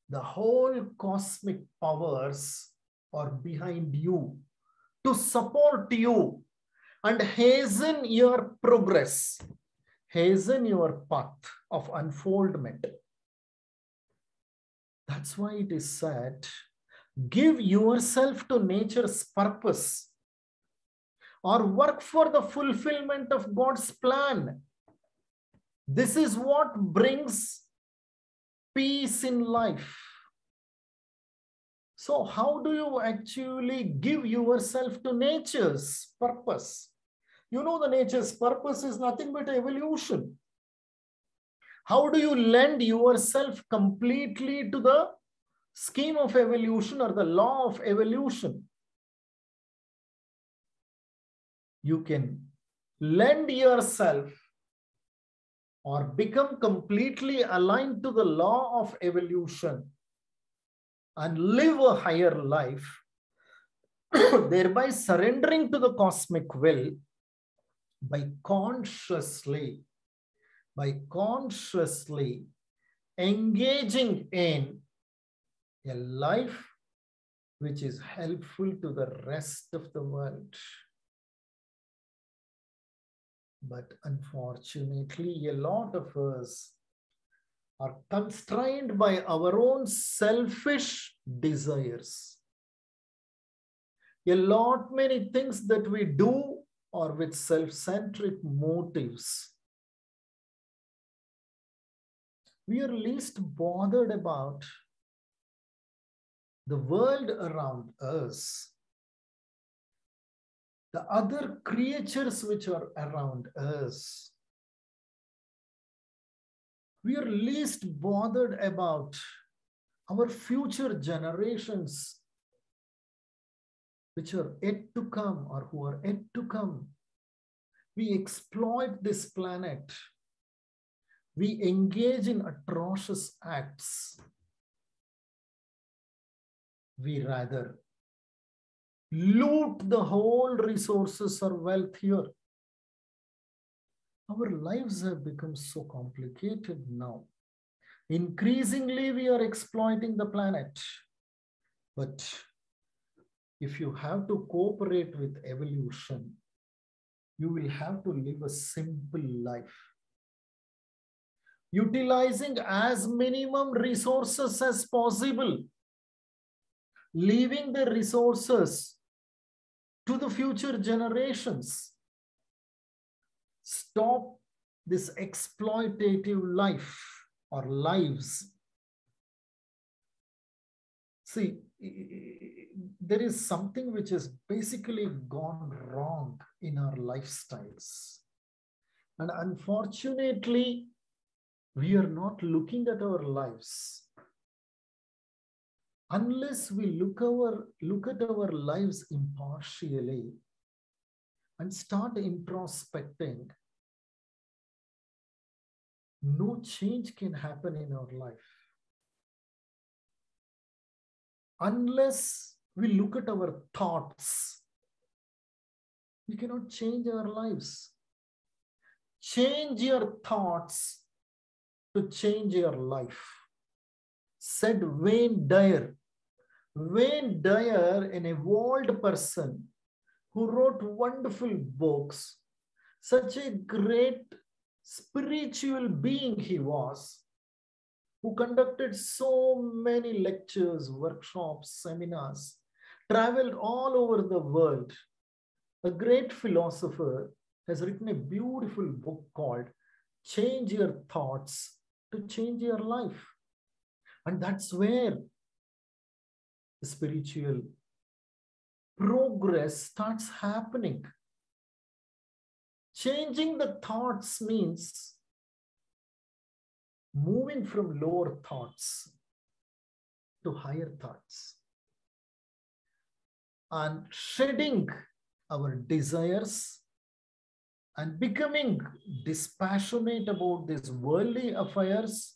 [SPEAKER 2] the whole cosmic powers are behind you to support you and hasten your progress, hasten your path of unfoldment. That's why it is said, give yourself to nature's purpose or work for the fulfillment of God's plan. This is what brings peace in life. So how do you actually give yourself to nature's purpose? You know, the nature's purpose is nothing but evolution. How do you lend yourself completely to the scheme of evolution or the law of evolution? You can lend yourself or become completely aligned to the law of evolution and live a higher life, thereby surrendering to the cosmic will by consciously engaging in a life which is helpful to the rest of the world. But unfortunately, a lot of us are constrained by our own selfish desires. A lot many things that we do or with self-centric motives. We are least bothered about the world around us, the other creatures which are around us. We are least bothered about our future generations which are yet to come or who are yet to come. We exploit this planet. We engage in atrocious acts. We rather loot the whole resources or wealth here. Our lives have become so complicated now. Increasingly, we are exploiting the planet. But if you have to cooperate with evolution, you will have to live a simple life, utilizing as minimum resources as possible, leaving the resources to the future generations. Stop this exploitative life or lives. See, there is something which has basically gone wrong in our lifestyles. And unfortunately, we are not looking at our lives. Unless we look at our lives impartially and start introspecting, no change can happen in our life. Unless we look at our thoughts, we cannot change our lives. Change your thoughts to change your life, said Wayne Dyer. Wayne Dyer, an evolved person who wrote wonderful books, such a great spiritual being he was, who conducted so many lectures, workshops, seminars, traveled all over the world. A great philosopher has written a beautiful book called Change Your Thoughts to Change Your Life. And that's where the spiritual progress starts happening. Changing the thoughts means moving from lower thoughts to higher thoughts and shedding our desires and becoming dispassionate about these worldly affairs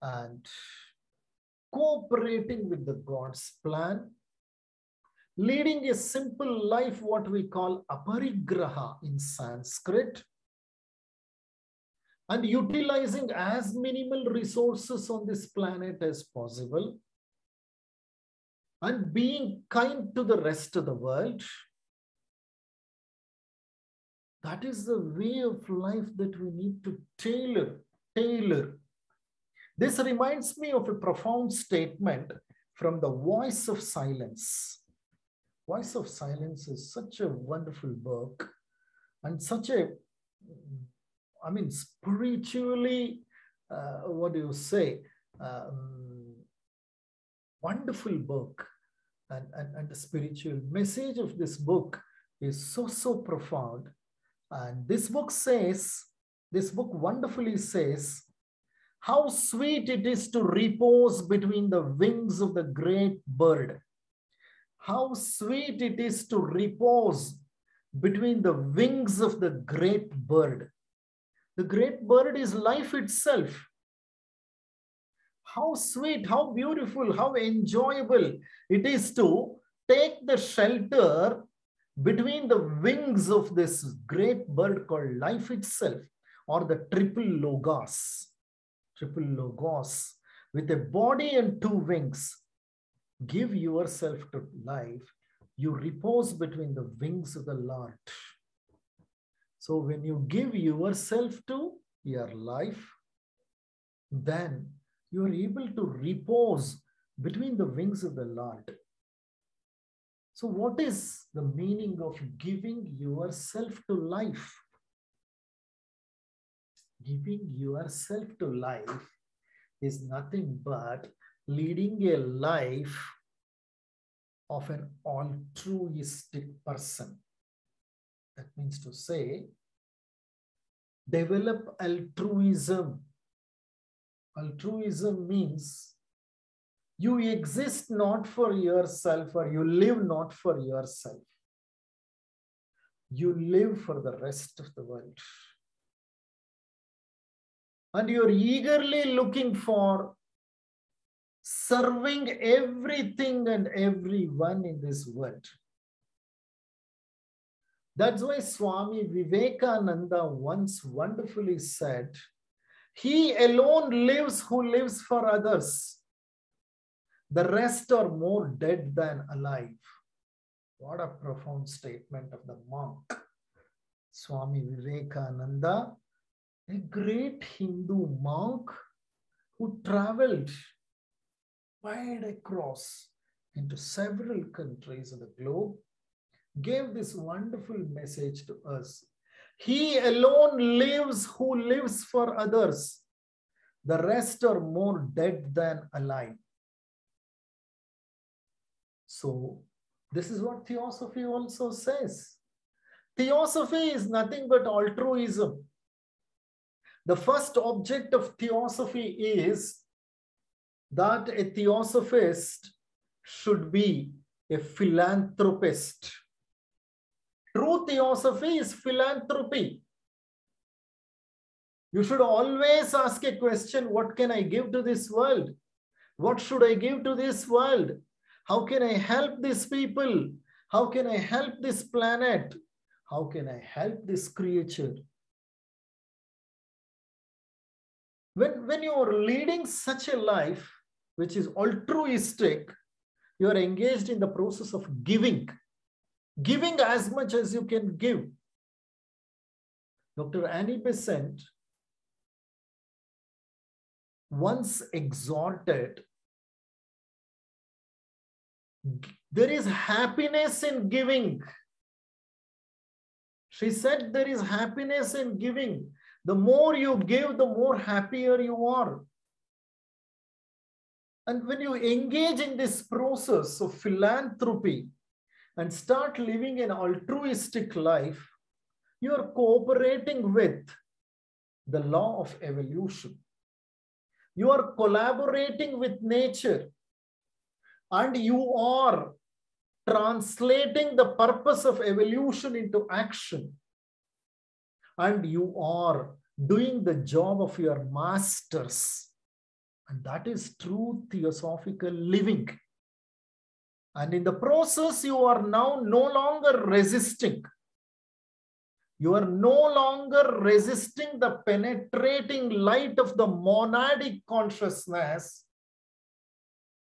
[SPEAKER 2] and cooperating with the God's plan, leading a simple life, what we call aparigraha in Sanskrit, and utilizing as minimal resources on this planet as possible, and being kind to the rest of the world. That is the way of life that we need to tailor. This reminds me of a profound statement from the Voice of Silence. Voice of Silence is such a wonderful book and such a, spiritually, wonderful book. And the spiritual message of this book is so profound. And this book wonderfully says, how sweet it is to repose between the wings of the great bird. How sweet it is to repose between the wings of the great bird. The great bird is life itself. How sweet, how beautiful, how enjoyable it is to take the shelter between the wings of this great bird called life itself, or the triple logos. Triple logos, with a body and two wings. Give yourself to life. You repose between the wings of the Lord. So when you give yourself to your life, then you are able to repose between the wings of the Lord. So what is the meaning of giving yourself to life? Giving yourself to life is nothing but leading a life of an altruistic person. That means to say, develop altruism. Altruism means you exist not for yourself, or you live not for yourself. You live for the rest of the world. And you're eagerly looking for serving everything and everyone in this world. That's why Swami Vivekananda once wonderfully said, "He alone lives who lives for others. The rest are more dead than alive." What a profound statement of the monk, Swami Vivekananda, a great Hindu monk who traveled wide across into several countries of the globe, gave this wonderful message to us. He alone lives who lives for others. The rest are more dead than alive. So this is what Theosophy also says. Theosophy is nothing but altruism. The first object of Theosophy is that a Theosophist should be a philanthropist. True Theosophy is philanthropy. You should always ask a question, what can I give to this world? What should I give to this world? How can I help these people? How can I help this planet? How can I help this creature? When you are leading such a life, which is altruistic, you are engaged in the process of giving. Giving as much as you can give. Dr. Annie Besant once exhorted, there is happiness in giving. She said there is happiness in giving. The more you give, the more happier you are. And when you engage in this process of philanthropy and start living an altruistic life, you are cooperating with the law of evolution. You are collaborating with nature, and you are translating the purpose of evolution into action. And you are doing the job of your masters. And that is true theosophical living. And in the process, you are now no longer resisting. You are no longer resisting the penetrating light of the monadic consciousness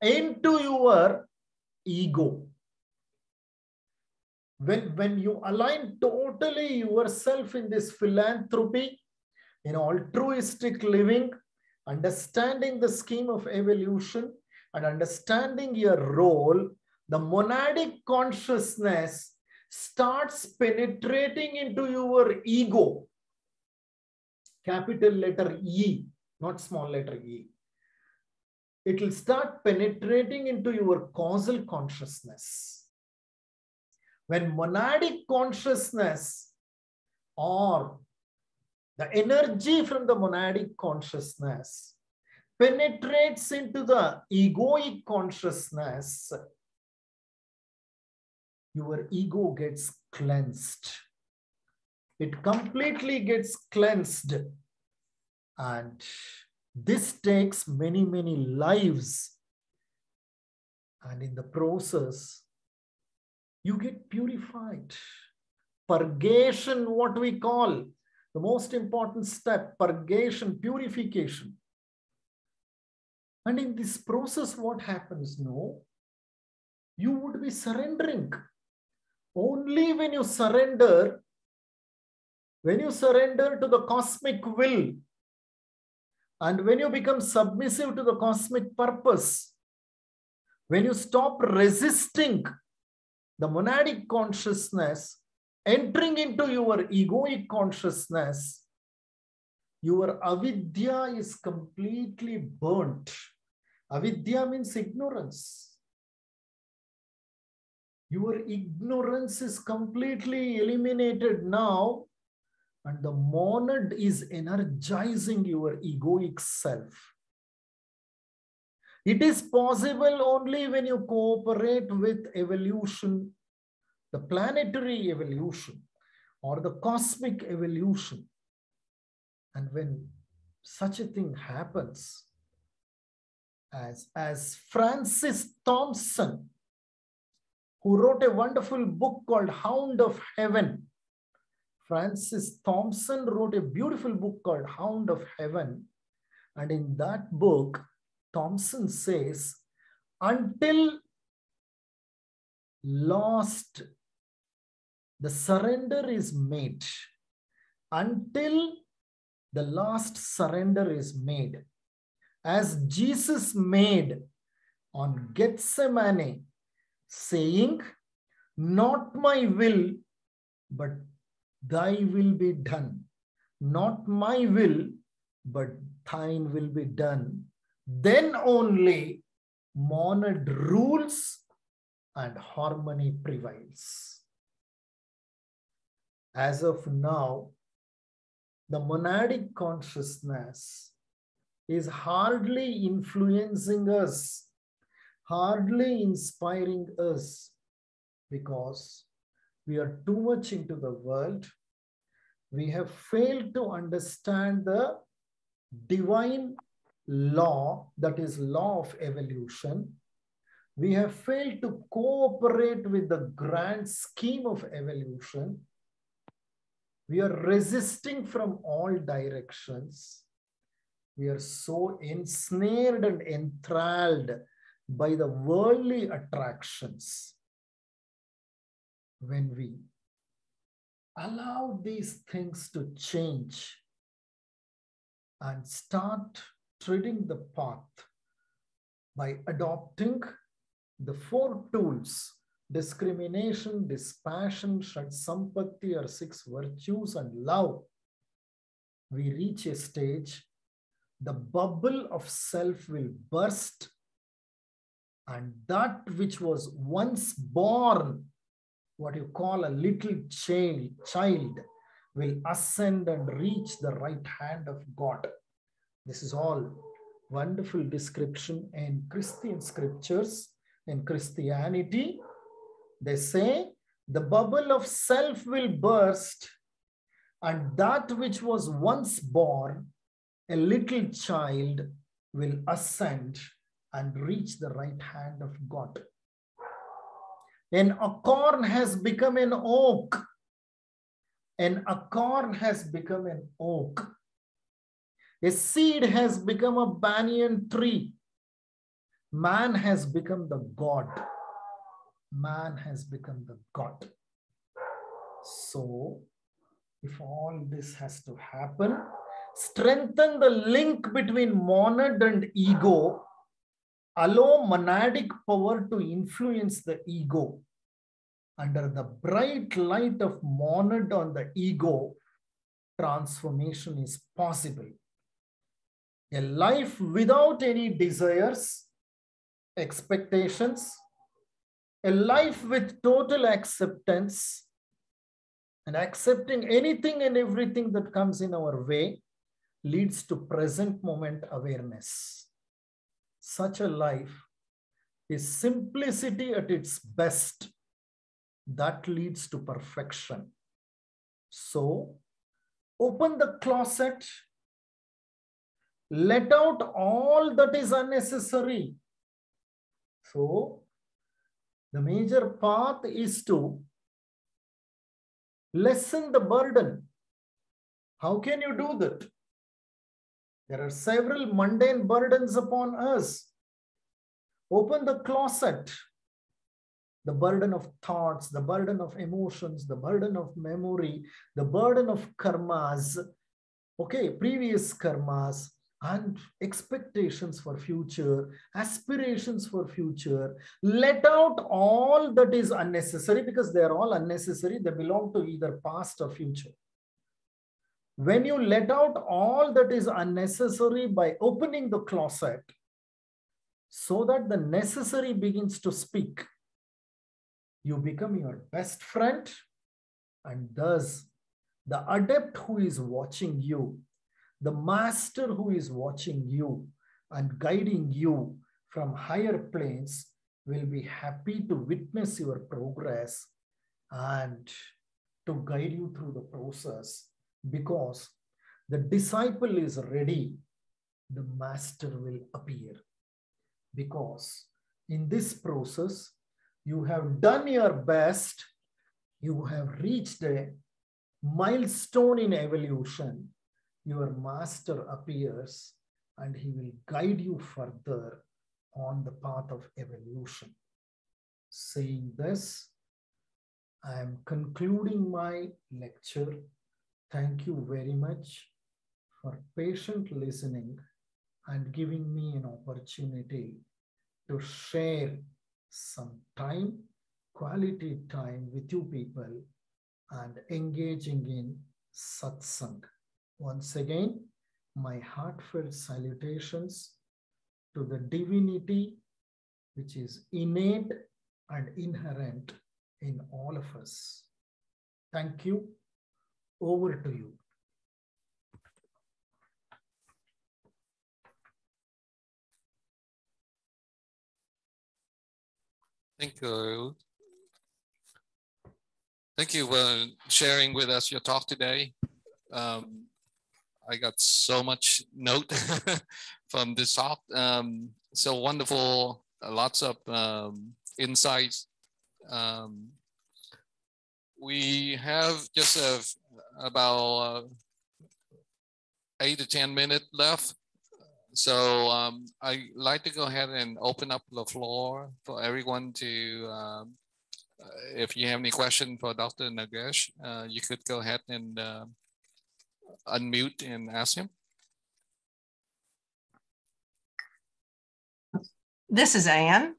[SPEAKER 2] into your ego. When you align totally yourself in this philanthropy, in altruistic living, understanding the scheme of evolution and understanding your role, the monadic consciousness starts penetrating into your ego. Capital letter E, not small letter E. It will start penetrating into your causal consciousness. When monadic consciousness or the energy from the monadic consciousness penetrates into the egoic consciousness, your ego gets cleansed. It completely gets cleansed. And this takes many, many lives. And in the process, you get purified. Purgation, what we call the most important step, purgation, purification. And in this process, what happens? No, you would be surrendering. Only when you surrender to the cosmic will, and when you become submissive to the cosmic purpose, when you stop resisting the monadic consciousness entering into your egoic consciousness, your avidya is completely burnt. Avidya means ignorance. Your ignorance is completely eliminated now, and the monad is energizing your egoic self. It is possible only when you cooperate with evolution, the planetary evolution or the cosmic evolution. And when such a thing happens, as Francis Thompson, who wrote a wonderful book called Hound of Heaven. Francis Thompson wrote a beautiful book called Hound of Heaven. And in that book, Thompson says, until the surrender is made, until the last surrender is made, as Jesus made on Gethsemane, saying, not my will, but thy will be done. Not my will, but thine will be done. Then only monad rules and harmony prevails. As of now, the monadic consciousness is hardly influencing us, hardly inspiring us, because we are too much into the world. We have failed to understand the divine law, that is law of evolution. We have failed to cooperate with the grand scheme of evolution. We are resisting from all directions. We are so ensnared and enthralled by the worldly attractions. When we allow these things to change and start treading the path by adopting the 4 tools: discrimination, dispassion, sampatti or 6 virtues, and love, we reach a stage, the bubble of self will burst, and that which was once born, what you call a little child, will ascend and reach the right hand of God. This is all wonderful description in Christian scriptures. In Christianity, they say the bubble of self will burst, and that which was once born, a little child, will ascend and reach the right hand of God. An acorn has become an oak. An acorn has become an oak. A seed has become a banyan tree. Man has become the God. Man has become the God. So, if all this has to happen, strengthen the link between monad and ego, allow monadic power to influence the ego. Under the bright light of monad on the ego, transformation is possible. A life without any desires, expectations, a life with total acceptance and accepting anything and everything that comes in our way, leads to present moment awareness. Such a life is simplicity at its best. That leads to perfection. So, open the closet, let out all that is unnecessary. So, the major path is to lessen the burden. How can you do that? There are several mundane burdens upon us. Open the closet. The burden of thoughts, the burden of emotions, the burden of memory, the burden of karmas, okay, previous karmas, and expectations for future, aspirations for future. Let out all that is unnecessary, because they are all unnecessary. They belong to either past or future. When you let out all that is unnecessary by opening the closet, so that the necessary begins to speak, you become your best friend, and thus the adept who is watching you, the master who is watching you and guiding you from higher planes, will be happy to witness your progress and to guide you through the process. Because the disciple is ready, the master will appear. Because in this process, you have done your best, you have reached a milestone in evolution. Your master appears and he will guide you further on the path of evolution. Saying this, I am concluding my lecture. Thank you very much for patient listening and giving me an opportunity to share some time, quality time with you people and engaging in satsang. Once again, my heartfelt salutations to the divinity which is innate and inherent in all of us. Thank you. Over to you.
[SPEAKER 1] Thank you. Thank you for sharing with us your talk today. I got so much note from this talk. So wonderful, lots of insights. We have just about 8 to 10 minutes left. So I'd like to go ahead and open up the floor for everyone to, if you have any question for Dr. Nagesh, you could go ahead and unmute and ask him.
[SPEAKER 3] This is Anne.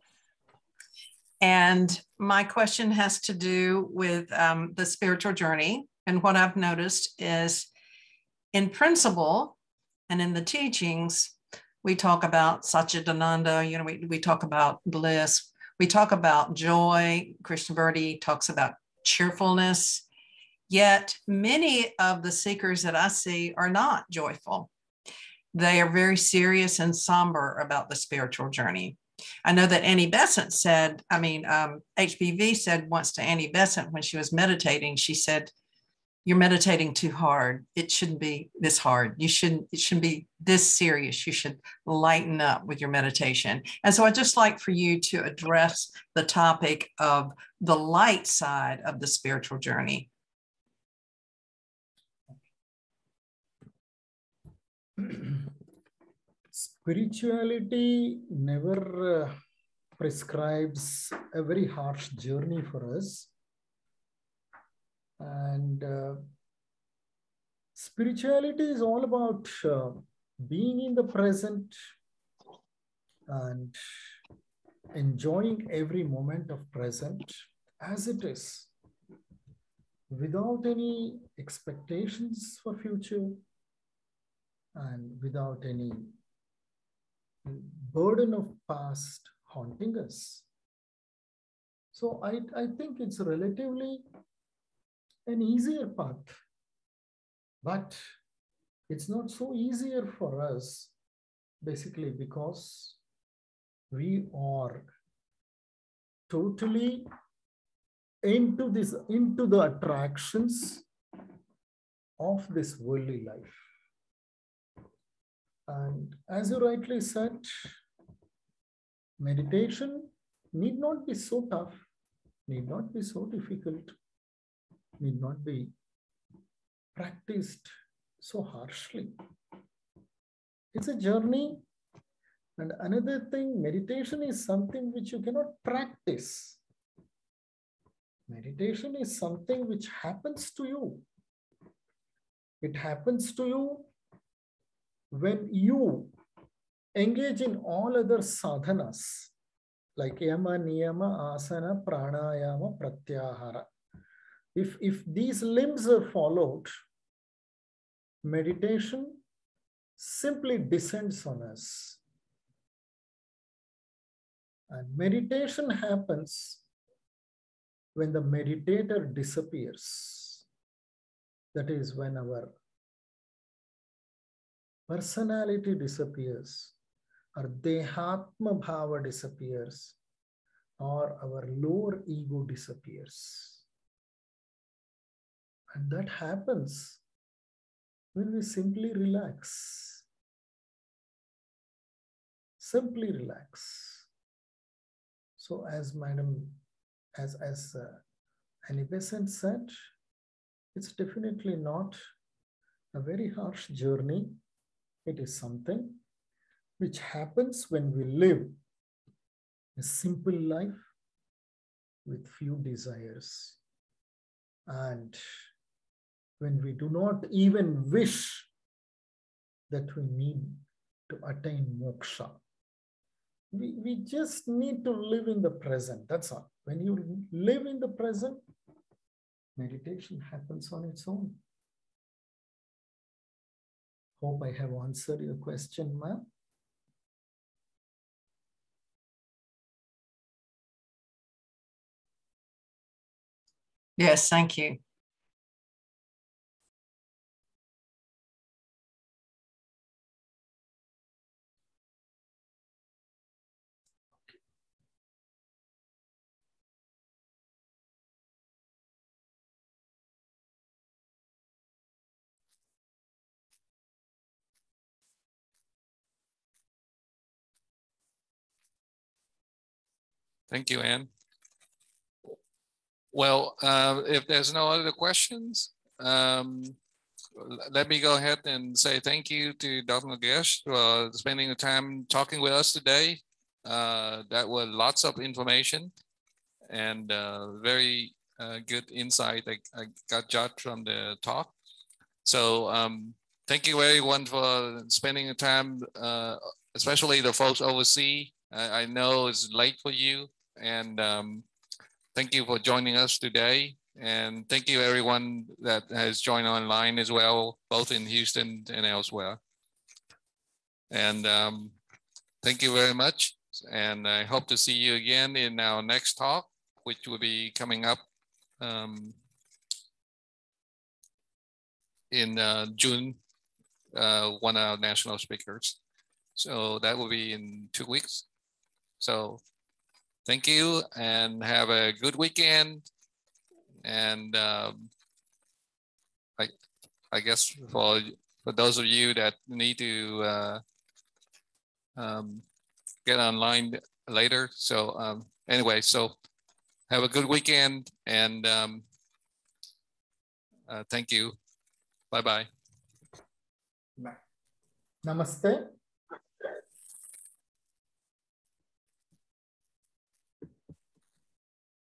[SPEAKER 3] And my question has to do with the spiritual journey. And what I've noticed is in principle and in the teachings, we talk about Satchidananda, you know, we talk about bliss, we talk about joy. Krishnamurti talks about cheerfulness. Yet many of the seekers that I see are not joyful. They are very serious and somber about the spiritual journey. I know that Annie Besant said, HBV said once to Annie Besant when she was meditating, she said, "You're meditating too hard. It shouldn't be this hard. It shouldn't be this serious. You should lighten up with your meditation." And so I'd just like for you to address the topic of the light side of the spiritual journey.
[SPEAKER 2] Spirituality never prescribes a very harsh journey for us. And spirituality is all about being in the present and enjoying every moment of present as it is, without any expectations for future and without any burden of past haunting us. So I think it's relatively an easier path, but it's not so easier for us, basically because we are totally into the attractions of this worldly life. And as you rightly said, meditation need not be so tough, need not be so difficult, need not be practiced so harshly. It's a journey. And another thing, meditation is something which you cannot practice. Meditation is something which happens to you. It happens to you when you engage in all other sadhanas, like yama, niyama, asana, pranayama, pratyahara, if these limbs are followed, meditation simply descends on us. And meditation happens when the meditator disappears. That is when our personality disappears, our dehatma bhava disappears, or our lower ego disappears. And that happens when we simply relax. Simply relax. So as Annie Besant said, it's definitely not a very harsh journey. It is something which happens when we live a simple life with few desires. And when we do not even wish that we need to attain moksha. We just need to live in the present. That's all. When you live in the present, meditation happens on its own. Hope I have answered your question, ma'am.
[SPEAKER 3] Yes, thank you.
[SPEAKER 1] Thank you, Anne. Well, if there's no other questions, let me go ahead and say thank you to Dr. Nagesh for spending the time talking with us today. That was lots of information and very good insight I got judged from the talk. So thank you everyone for spending the time, especially the folks overseas. I know it's late for you, and thank you for joining us today. And thank you everyone that has joined online as well, both in Houston and elsewhere. And thank you very much. And I hope to see you again in our next talk, which will be coming up in June, one of our national speakers. So that will be in 2 weeks. So thank you and have a good weekend. And I guess for those of you that need to get online later. So anyway, so have a good weekend and thank you. Bye-bye.
[SPEAKER 2] Bye. Namaste.